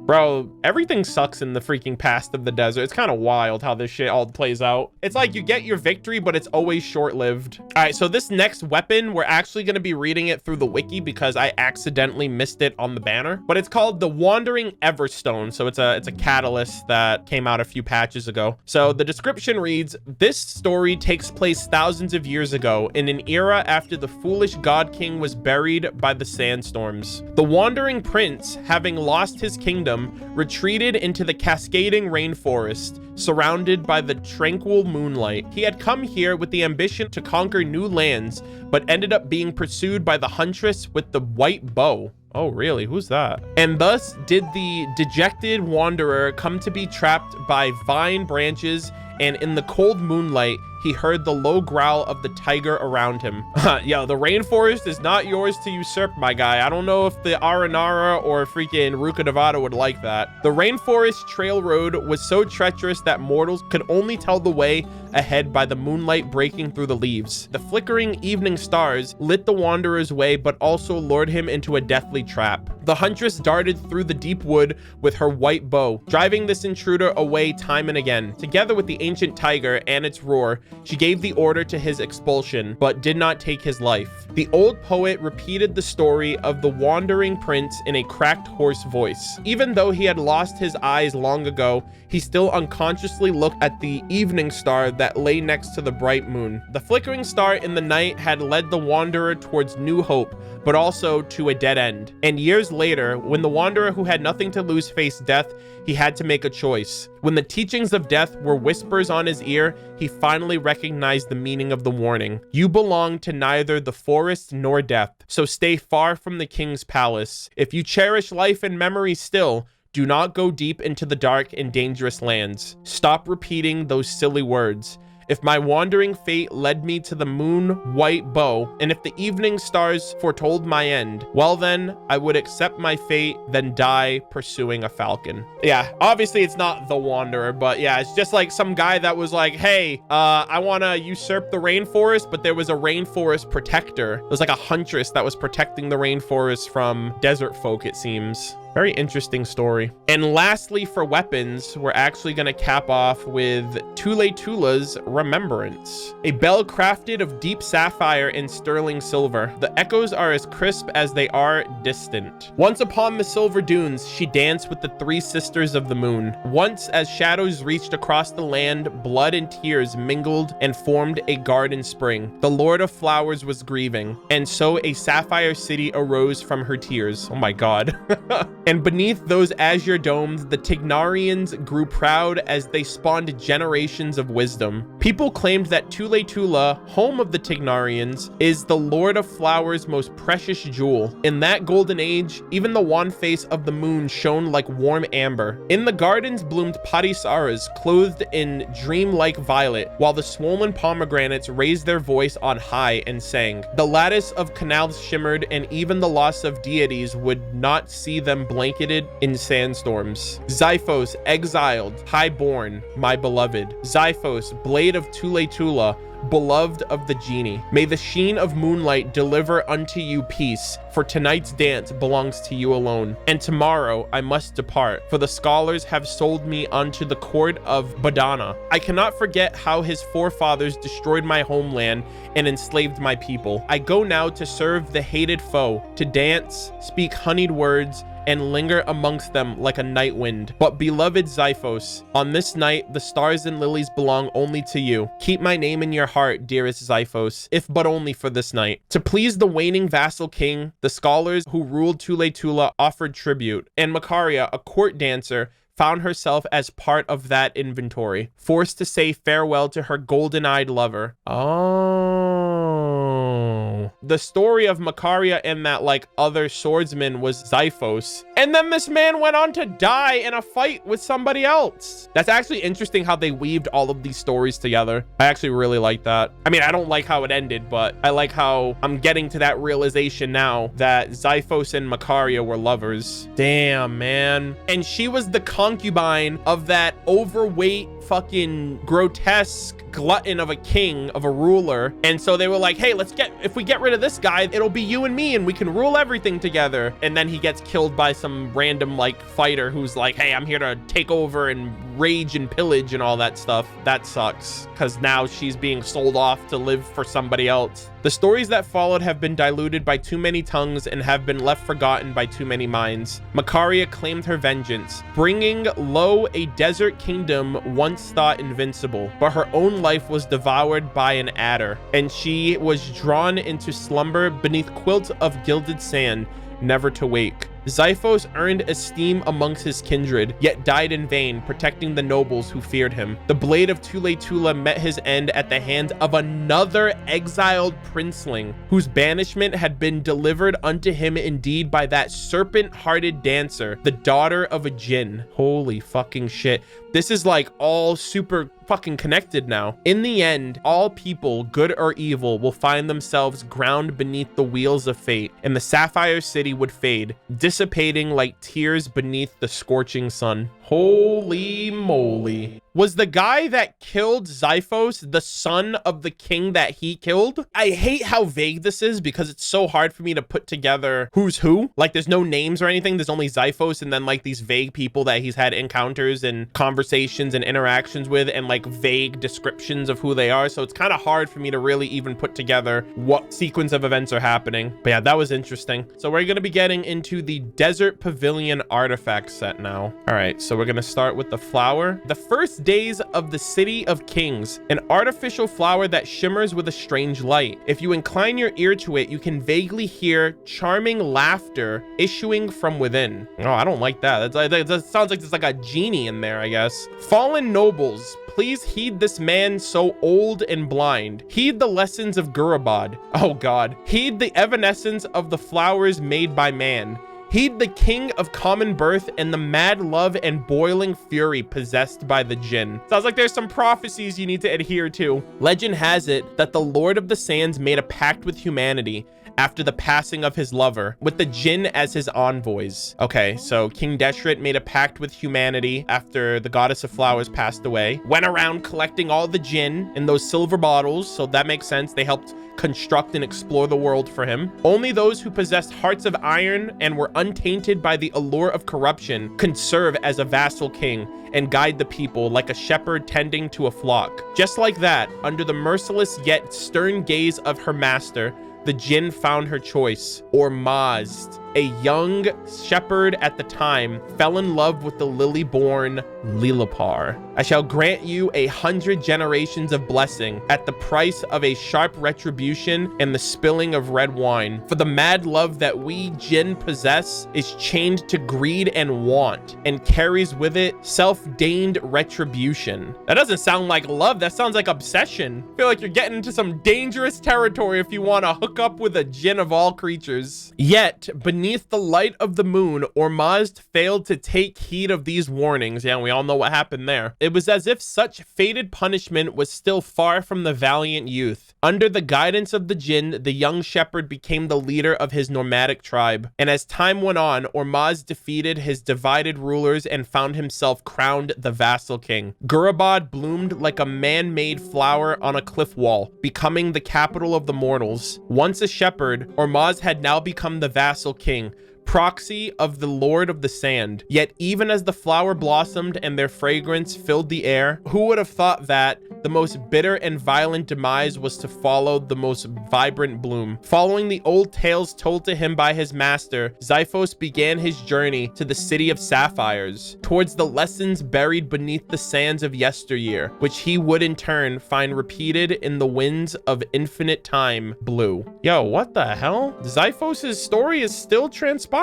Bro, everything sucks in the freaking past of the desert. It's kind of wild how this shit all plays out. It's like you get your victory, but it's always short-lived. All right, so this next weapon, we're actually going to be reading it through the wiki because I accidentally missed it on the banner. But it's called the Wandering Everstone. So it's a catalyst that came out a few patches ago. So the description reads, this story takes place thousands of years ago in an era after the foolish god king was buried by the sandstorms. The wandering prince, having lost his kingdom, retreated into the cascading rainforest, surrounded by the tranquil moonlight. He had come here with the ambition to conquer new lands, but ended up being pursued by the huntress with the white bow. Oh, really? Who's that? And thus did the dejected wanderer come to be trapped by vine branches, and in the cold moonlight, he heard the low growl of the tiger around him. Yo, the rainforest is not yours to usurp, my guy. I don't know if the Aranara or freaking Ruka Nevada would like that. The rainforest trail road was so treacherous that mortals could only tell the way ahead by the moonlight breaking through the leaves. The flickering evening stars lit the wanderer's way, but also lured him into a deathly trap. The huntress darted through the deep wood with her white bow, driving this intruder away time and again. Together with the ancient tiger and its roar, she gave the order to his expulsion, but did not take his life. The old poet repeated the story of the wandering prince in a cracked, hoarse voice. Even though he had lost his eyes long ago, he still unconsciously looked at the evening star that lay next to the bright moon. The flickering star in the night had led the wanderer towards new hope, but also to a dead end. And years later, when the wanderer who had nothing to lose faced death, he had to make a choice. When the teachings of death were whispers on his ear, he finally recognized the meaning of the warning. You belong to neither the forest nor death, so stay far from the king's palace. If you cherish life and memory still, do not go deep into the dark and dangerous lands. Stop repeating those silly words. If my wandering fate led me to the moon white bow, and if the evening stars foretold my end, well then, I would accept my fate, then die pursuing a falcon. Yeah, obviously it's not the wanderer, but yeah, it's just like some guy that was like, hey, I want to usurp the rainforest, but there was a rainforest protector. It was like a huntress that was protecting the rainforest from desert folk, it seems. Very interesting story. And lastly, for weapons, we're actually going to cap off with Tullaytullah's Remembrance, a bell crafted of deep sapphire and sterling silver. The echoes are as crisp as they are distant. Once upon the silver dunes, she danced with the three sisters of the moon. Once, as shadows reached across the land, blood and tears mingled and formed a garden spring. The Lord of Flowers was grieving, and so a sapphire city arose from her tears. Oh my god. And beneath those azure domes, the Tignarians grew proud as they spawned generations of wisdom. People claimed that Tullaytullah, home of the Tignarians, is the Lord of Flowers' most precious jewel. In that golden age, even the wan face of the moon shone like warm amber. In the gardens bloomed parisaras, clothed in dream-like violet, while the swollen pomegranates raised their voice on high and sang. The lattice of canals shimmered, and even the loss of deities would not see them blanketed in sandstorms. Xiphos, exiled, high-born, my beloved. Xiphos, blade of Tullaytullah, beloved of the genie. May the sheen of moonlight deliver unto you peace, for tonight's dance belongs to you alone. And tomorrow I must depart, for the scholars have sold me unto the court of Badana. I cannot forget how his forefathers destroyed my homeland and enslaved my people. I go now to serve the hated foe, to dance, speak honeyed words, and linger amongst them like a night wind. But beloved Xiphos, on this night the stars and lilies belong only to you. Keep my name in your heart, dearest Xiphos, if but only for this night. To please the waning vassal king, the scholars who ruled Tullaytullah offered tribute, and Macaria, a court dancer, found herself as part of that inventory, forced to say farewell to her golden-eyed lover. Oh. The story of Macaria and that, like, other swordsman was Xiphos. And then this man went on to die in a fight with somebody else. That's actually interesting how they weaved all of these stories together. I actually really like that. I mean, I don't like how it ended, but I like how I'm getting to that realization now that Xiphos and Macaria were lovers. Damn, man. And she was the concubine of that overweight, fucking grotesque glutton of a king, of a ruler. And so they were like, hey, if we get rid of this guy, it'll be you and me and we can rule everything together. And then he gets killed by some random like fighter who's like, hey, I'm here to take over and rage and pillage and all that stuff. That sucks, because now she's being sold off to live for somebody else. The stories that followed have been diluted by too many tongues and have been left forgotten by too many minds. Macaria claimed her vengeance, bringing low a desert kingdom once thought invincible, but her own life was devoured by an adder, and she was drawn into slumber beneath quilt of gilded sand, never to wake. Xiphos earned esteem amongst his kindred, yet died in vain, protecting the nobles who feared him. The blade of Tullaytullah met his end at the hands of another exiled princeling, whose banishment had been delivered unto him indeed by that serpent-hearted dancer, the daughter of a jinn. Holy fucking shit. This is like all super fucking connected now. In the end, all people, good or evil, will find themselves ground beneath the wheels of fate, and the Sapphire City would fade, dissipating like tears beneath the scorching sun. Holy moly. Was the guy that killed Xiphos the son of the king that he killed? I hate how vague this is because it's so hard for me to put together who's who. Like, there's no names or anything. There's only Xiphos and then like these vague people that he's had encounters and conversations and interactions with, and like vague descriptions of who they are. So it's kind of hard for me to really even put together what sequence of events are happening. But yeah, that was interesting. So we're going to be getting into the Desert Pavilion artifact set now. All right, so we're going to start with the flower. The first days of the City of Kings, an artificial flower that shimmers with a strange light. If you incline your ear to it, you can vaguely hear charming laughter issuing from within. Oh, I don't like that. That sounds like there's like a genie in there, I guess. Fallen nobles, please heed this man so old and blind. Heed the lessons of Gurabad. Oh God. Heed the evanescence of the flowers made by man. Heed the king of common birth and the mad love and boiling fury possessed by the jinn. Sounds like there's some prophecies you need to adhere to. Legend has it that the Lord of the Sands made a pact with humanity, after the passing of his lover, with the jinn as his envoys. Okay, so King Deshret made a pact with humanity after the goddess of flowers passed away, went around collecting all the jinn in those silver bottles, so that makes sense. They helped construct and explore the world for him. Only those who possessed hearts of iron and were untainted by the allure of corruption can serve as a vassal king and guide the people like a shepherd tending to a flock. Just like that, under the merciless yet stern gaze of her master, the jinn found her choice, or Mazd. A young shepherd at the time fell in love with the lily-born Lilipar. I shall grant you 100 generations of blessing at the price of a sharp retribution and the spilling of red wine. For the mad love that we jinn possess is chained to greed and want and carries with it self-deigned retribution. That doesn't sound like love. That sounds like obsession. I feel like you're getting into some dangerous territory if you want to hook up with a jinn of all creatures. Yet, beneath the light of the moon, Ormazd failed to take heed of these warnings. Yeah, we all know what happened there. It was as if such fated punishment was still far from the valiant youth. Under the guidance of the jinn, the young shepherd became the leader of his nomadic tribe. And as time went on, Ormazd defeated his divided rulers and found himself crowned the vassal king. Gurabad bloomed like a man-made flower on a cliff wall, becoming the capital of the mortals. Once a shepherd, Ormazd had now become the vassal king, proxy of the Lord of the Sand. Yet even as the flower blossomed and their fragrance filled the air, who would have thought that the most bitter and violent demise was to follow the most vibrant bloom? Following the old tales told to him by his master, Xiphos began his journey to the city of sapphires, towards the lessons buried beneath the sands of yesteryear, which he would in turn find repeated in the winds of infinite time blue. Yo, what the hell? Xiphos' story is still transpiring.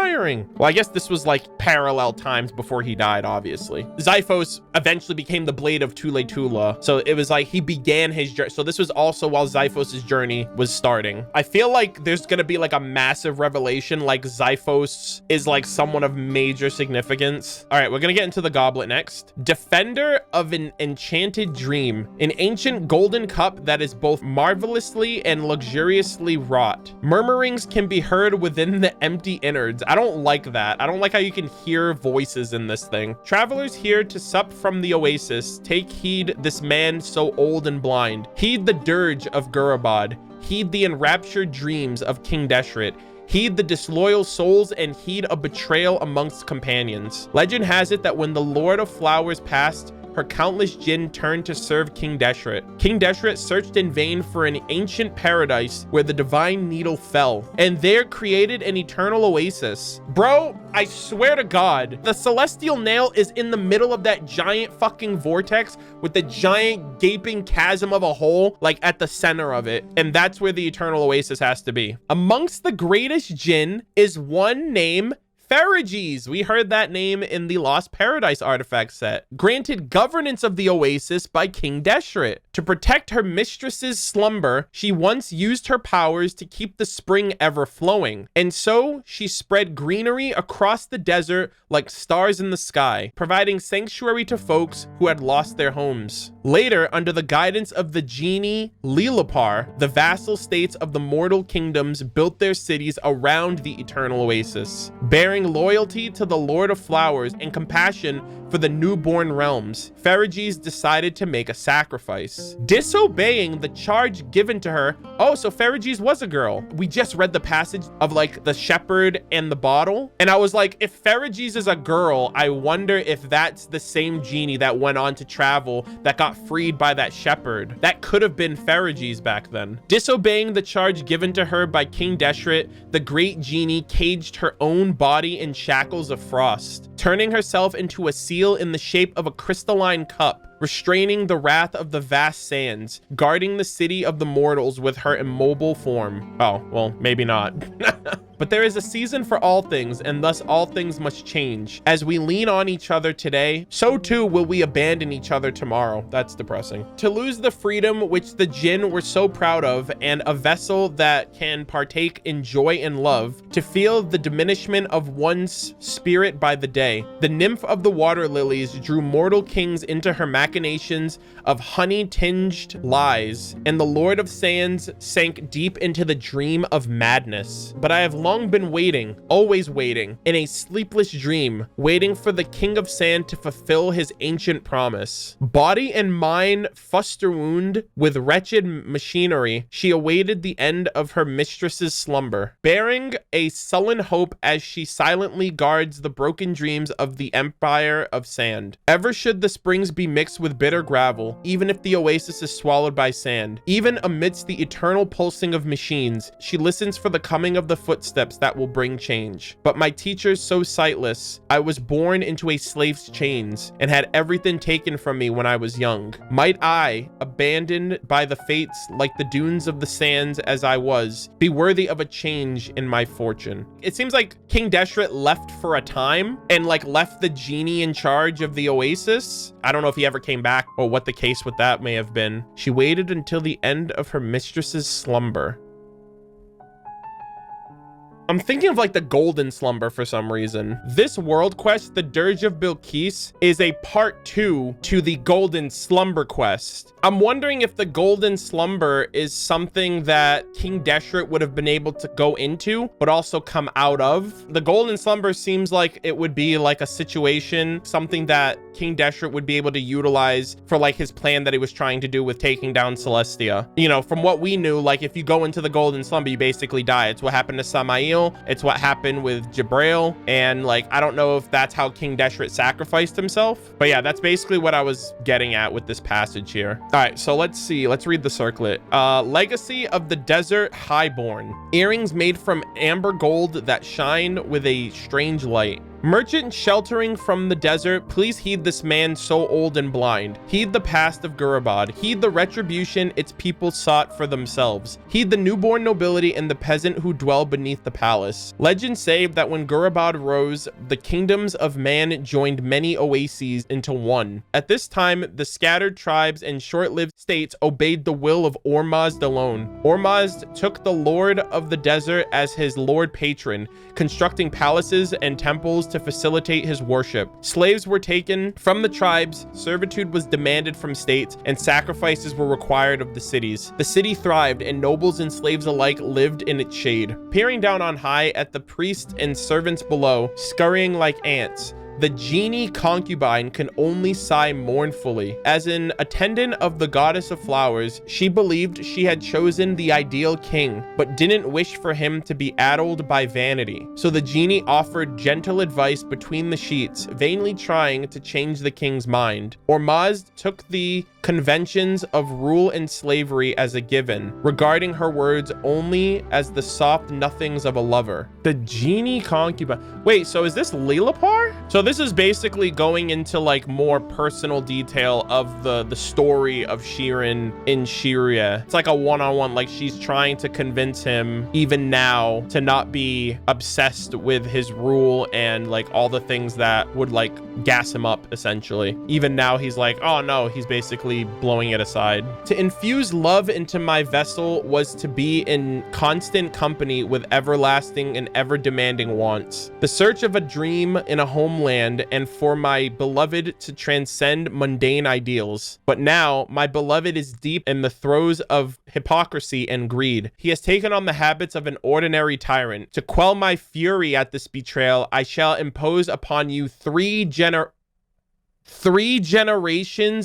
Well, I guess this was like parallel times before he died, obviously. Xiphos eventually became the blade of Tullaytullah. So it was like he began his journey. So this was also while Xiphos' journey was starting. I feel like there's going to be like a massive revelation, like Xiphos is like someone of major significance. All right, we're going to get into the goblet next. Defender of an enchanted dream, an ancient golden cup that is both marvelously and luxuriously wrought. Murmurings can be heard within the empty innards. I don't like that. I don't like how you can hear voices in this thing. Travelers here to sup from the oasis, take heed this man so old and blind. Heed the dirge of Gurabad. Heed the enraptured dreams of King Deshret. Heed the disloyal souls and heed a betrayal amongst companions. Legend has it that when the Lord of Flowers passed, her countless jinn turned to serve King Deshret. King Deshret searched in vain for an ancient paradise where the divine needle fell, and there created an eternal oasis. Bro, I swear to God, the celestial nail is in the middle of that giant fucking vortex with the giant gaping chasm of a hole, like at the center of it. And that's where the eternal oasis has to be. Amongst the greatest jinn is one named Ferrages. We heard that name in the Lost Paradise artifact set. Granted governance of the oasis by King Deshret. To protect her mistress's slumber, she once used her powers to keep the spring ever flowing. And so she spread greenery across the desert like stars in the sky, providing sanctuary to folks who had lost their homes. Later, under the guidance of the genie Lilipar, the vassal states of the mortal kingdoms built their cities around the eternal oasis, bearing loyalty to the Lord of Flowers and compassion for the newborn realms. Ferrages decided to make a sacrifice, disobeying the charge given to her. Oh, so Ferrages was a girl. We just read the passage of like the shepherd and the bottle, and I was like, if Ferrages is a girl, I wonder if that's the same genie that went on to travel that got freed by that shepherd. That could have been Ferrages back then. Disobeying the charge given to her by King Deshret, the great genie caged her own body in shackles of frost, turning herself into a seal in the shape of a crystalline cup, restraining the wrath of the vast sands, guarding the city of the mortals with her immobile form. Oh, well, maybe not. But there is a season for all things, and thus all things must change. As we lean on each other today, so too will we abandon each other tomorrow. That's depressing. To lose the freedom which the jinn were so proud of, and a vessel that can partake in joy and love, to feel the diminishment of one's spirit by the day. The nymph of the water lilies drew mortal kings into her machinations of honey-tinged lies, and the Lord of Sands sank deep into the dream of madness. But I have long been waiting, always waiting, in a sleepless dream, waiting for the King of Sand to fulfill his ancient promise. Body and mind fusterwound with wretched machinery, she awaited the end of her mistress's slumber, bearing a sullen hope as she silently guards the broken dreams of the Empire of Sand. Ever should the springs be mixed with bitter gravel, even if the oasis is swallowed by sand. Even amidst the eternal pulsing of machines, she listens for the coming of the footsteps that will bring change. But my teachers so sightless, I was born into a slave's chains, and had everything taken from me when I was young. Might I, abandoned by the fates like the dunes of the sands as I was, be worthy of a change in my fortune? It seems like King Deshret left for a time, and like left the genie in charge of the oasis. I don't know if he ever came back or what the case with that may have been. She waited until the end of her mistress's slumber. I'm thinking of like the golden slumber for some reason. This world quest, the Dirge of Bilqis, is a part 2 to the golden slumber quest. I'm wondering if the golden slumber is something that King Deshret would have been able to go into, but also come out of. The golden slumber seems like it would be like a situation, something that King Deshret would be able to utilize for like his plan that he was trying to do with taking down Celestia. You know, from what we knew, like if you go into the golden slumber, you basically die. It's what happened to Samael. It's what happened with Jabrail, and like I don't know if that's how King Deshret sacrificed himself, but yeah, that's basically what I was getting at with this passage here. All right, so let's see, let's read the circlet. Legacy of the Desert Highborn. Earrings made from amber gold that shine with a strange light. Merchant sheltering from the desert, please heed this man so old and blind. Heed the past of Gurabad. Heed the retribution its people sought for themselves. Heed the newborn nobility and the peasant who dwell beneath the palace. Legend say that when Gurabad rose, the kingdoms of man joined many oases into one. At this time, the scattered tribes and short-lived states obeyed the will of Ormazd alone. Ormazd took the Lord of the Desert as his lord patron, constructing palaces and temples to facilitate his worship. Slaves were taken from the tribes, servitude was demanded from states, and sacrifices were required of the cities. The city thrived, and nobles and slaves alike lived in its shade. Peering down on high at the priests and servants below, scurrying like ants, the genie Concubine can only sigh mournfully. As an attendant of the goddess of flowers, she believed she had chosen the ideal king, but didn't wish for him to be addled by vanity. So the genie offered gentle advice between the sheets, vainly trying to change the king's mind. Ormazd took the conventions of rule and slavery as a given, regarding her words only as the soft nothings of a lover. The genie Concubine. Wait, so is this Lilapar? So this is basically going into like more personal detail of the story of Shirin in Shiruyeh. It's like a one-on-one, like she's trying to convince him even now to not be obsessed with his rule and like all the things that would like gas him up essentially. Even now he's like, oh no, he's basically blowing it aside. To infuse love into my vessel was to be in constant company with everlasting and ever demanding wants. The search of a dream in a homeland, and for my beloved to transcend mundane ideals. But now my beloved is deep in the throes of hypocrisy and greed. He has taken on the habits of an ordinary tyrant. To quell my fury at this betrayal, I shall impose upon you three generations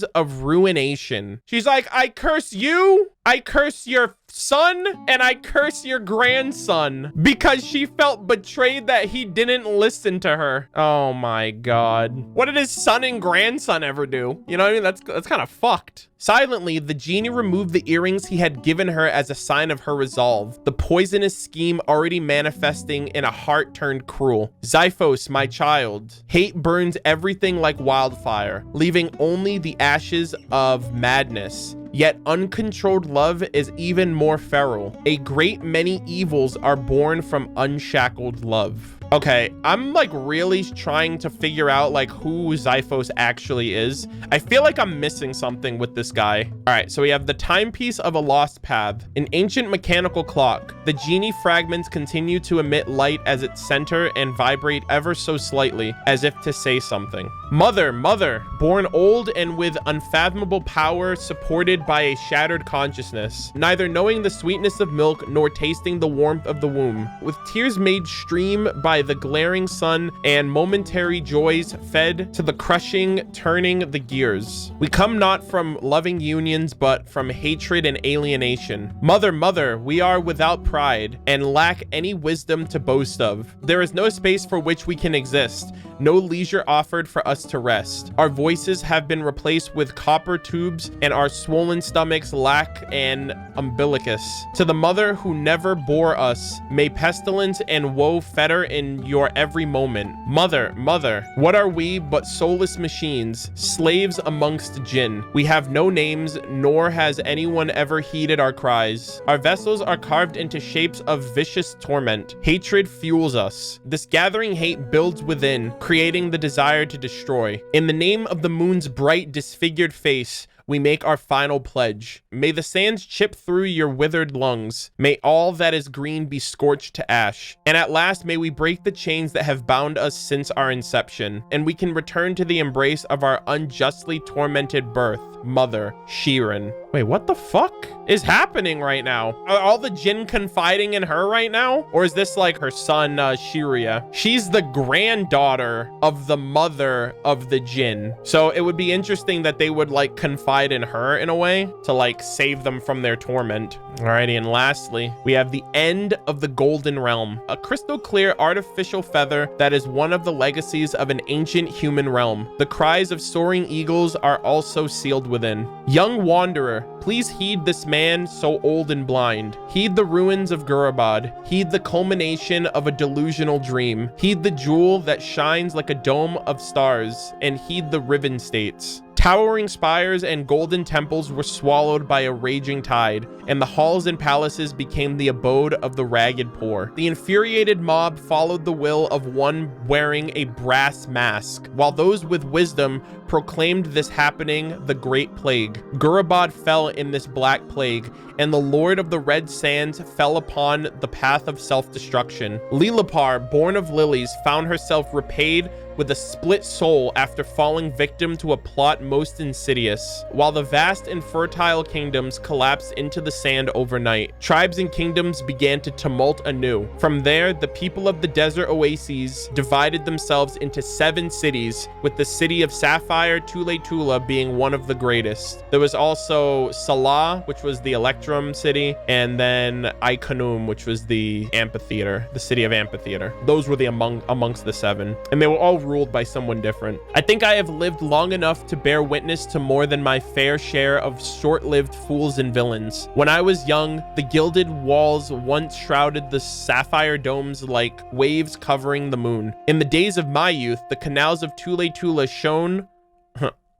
of ruination. She's like, I curse you, I curse your son, and I curse your grandson, because she felt betrayed that he didn't listen to her. Oh my god. What did his son and grandson ever do? You know what I mean? That's kind of fucked. Silently, the genie removed the earrings he had given her as a sign of her resolve, the poisonous scheme already manifesting in a heart turned cruel. Xiphos, my child. Hate burns everything like wildfire, leaving only the ashes of madness. yet uncontrolled love is even more feral. A great many evils are born from unshackled love. Okay, I'm like really trying to figure out like who Xiphos actually is. I feel like I'm missing something with this guy. All right, so we have the timepiece of a lost path, an ancient mechanical clock. The genie fragments continue to emit light as its center and vibrate ever so slightly, as if to say something. Mother, mother, born old and with unfathomable power, supported by a shattered consciousness, neither knowing the sweetness of milk nor tasting the warmth of the womb, with tears made stream by the glaring sun and momentary joys fed to the crushing, turning the gears. We come not from loving unions, but from hatred and alienation. Mother, mother, we are without pride and lack any wisdom to boast of. There is no space for which we can exist, no leisure offered for us to rest. Our voices have been replaced with copper tubes, and our swollen stomachs lack an umbilicus. To the mother who never bore us, may pestilence and woe fetter in your every moment. Mother, mother, what are we but soulless machines, slaves amongst jinn? We have no names, nor has anyone ever heeded our cries. Our vessels are carved into shapes of vicious torment. Hatred fuels us. This gathering hate builds within, creating the desire to destroy. In the name of the moon's bright, disfigured face, we make our final pledge. May the sands chip through your withered lungs. May all that is green be scorched to ash. And at last, may we break the chains that have bound us since our inception, and we can return to the embrace of our unjustly tormented birth, Mother Shirin. Wait, what the fuck is happening right now? Are all the jinn confiding in her right now? Or is this like her son, Shiruyeh? She's the granddaughter of the mother of the jinn. So it would be interesting that they would like confide in her in a way to like save them from their torment. Alrighty, and lastly, we have the end of the Golden Realm, a crystal clear artificial feather that is one of the legacies of an ancient human realm. The cries of soaring eagles are also sealed within. Young wanderer, please heed this man so old and blind. Heed the ruins of Gurabad. Heed the culmination of a delusional dream. Heed the jewel that shines like a dome of stars, and heed the riven states. Towering spires and golden temples were swallowed by a raging tide, and the halls and palaces became the abode of the ragged poor. The infuriated mob followed the will of one wearing a brass mask, while those with wisdom proclaimed this happening the Great Plague. Gurabad fell in this black plague, and the Lord of the Red Sands fell upon the path of self-destruction. Lilipar, born of lilies, found herself repaid with a split soul after falling victim to a plot most insidious. While the vast and fertile kingdoms collapsed into the sand overnight, tribes and kingdoms began to tumult anew. From there, the people of the desert oases divided themselves into 7 cities, with the city of Sapphire, Tullaytullah, being one of the greatest. There was also Salah, which was the Electrum city, and then Iconum, which was the amphitheater, the city of amphitheater. Those were the amongst the 7, and they were all ruled by someone different. I think I have lived long enough to bear witness to more than my fair share of short-lived fools and villains. When I was young, the gilded walls once shrouded the sapphire domes like waves covering the moon. In the days of my youth, the canals of Tullaytullah shone.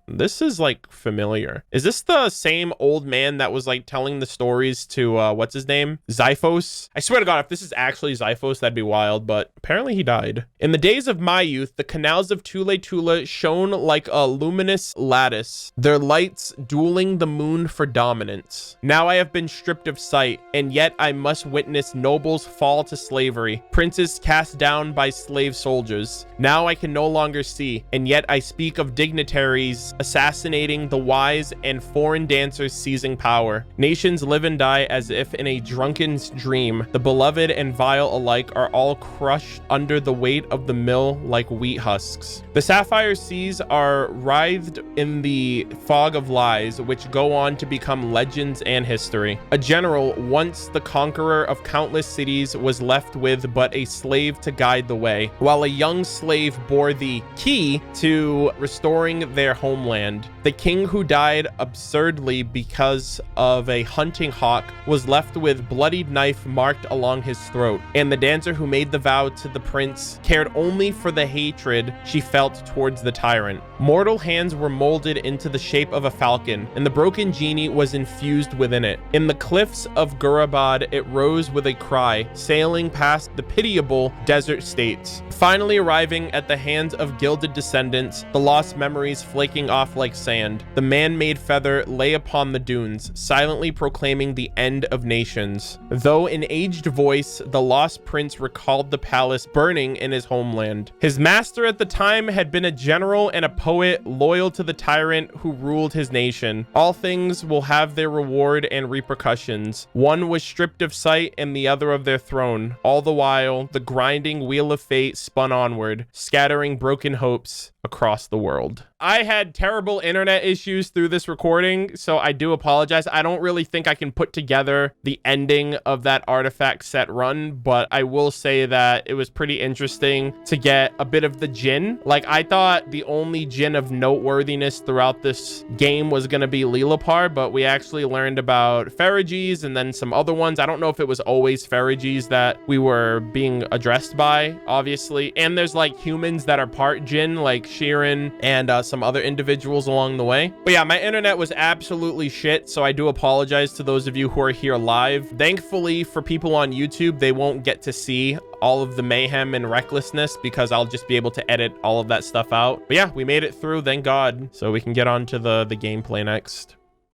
This is like familiar. Is this the same old man that was like telling the stories to what's his name? Xiphos? I swear to God, if this is actually Xiphos, that'd be wild, but apparently he died. In the days of my youth, the canals of Tullaytullah shone like a luminous lattice, their lights dueling the moon for dominance. Now I have been stripped of sight, and yet I must witness nobles fall to slavery, princes cast down by slave soldiers. Now I can no longer see, and yet I speak of dignitaries assassinating the wise and foreign dancers seizing power. Nations live and die as if in a drunken's dream. The beloved and vile alike are all crushed under the weight of the mill like wheat husks. The sapphire seas are writhed in the fog of lies, which go on to become legends and history. A general, once the conqueror of countless cities, was left with but a slave to guide the way, while a young slave bore the key to restoring their homeland. homeland. The king, who died absurdly because of a hunting hawk, was left with bloodied knife marked along his throat, and the dancer who made the vow to the prince cared only for the hatred she felt towards the tyrant. Mortal hands were molded into the shape of a falcon, and the broken genie was infused within it. In the cliffs of Gurabad, it rose with a cry, sailing past the pitiable desert states, finally arriving at the hands of gilded descendants, the lost memories flaking off like sand. The man-made feather lay upon the dunes, silently proclaiming the end of nations. Though in aged voice, the lost prince recalled the palace burning in his homeland. His master at the time had been a general and a poet loyal to the tyrant who ruled his nation. All things will have their reward and repercussions. One was stripped of sight and the other of their throne. All the while, the grinding wheel of fate spun onward, scattering broken hopes across the world. I had terrible internet issues through this recording, so I do apologize. I don't really think I can put together the ending of that artifact set run, but I will say that it was pretty interesting to get a bit of the jinn. Like, I thought the only jinn of noteworthiness throughout this game was going to be Lilipar, but we actually learned about Ferrages and then some other ones. I don't know if it was always Ferrages that we were being addressed by, obviously. And there's like humans that are part jinn, like Shirin and some other individuals along the way. But yeah, my internet was absolutely shit, so I do apologize to those of you who are here live. Thankfully for people on YouTube, they won't get to see all of the mayhem and recklessness because I'll just be able to edit all of that stuff out. But yeah, we made it through, thank God. So we can get on to the gameplay next.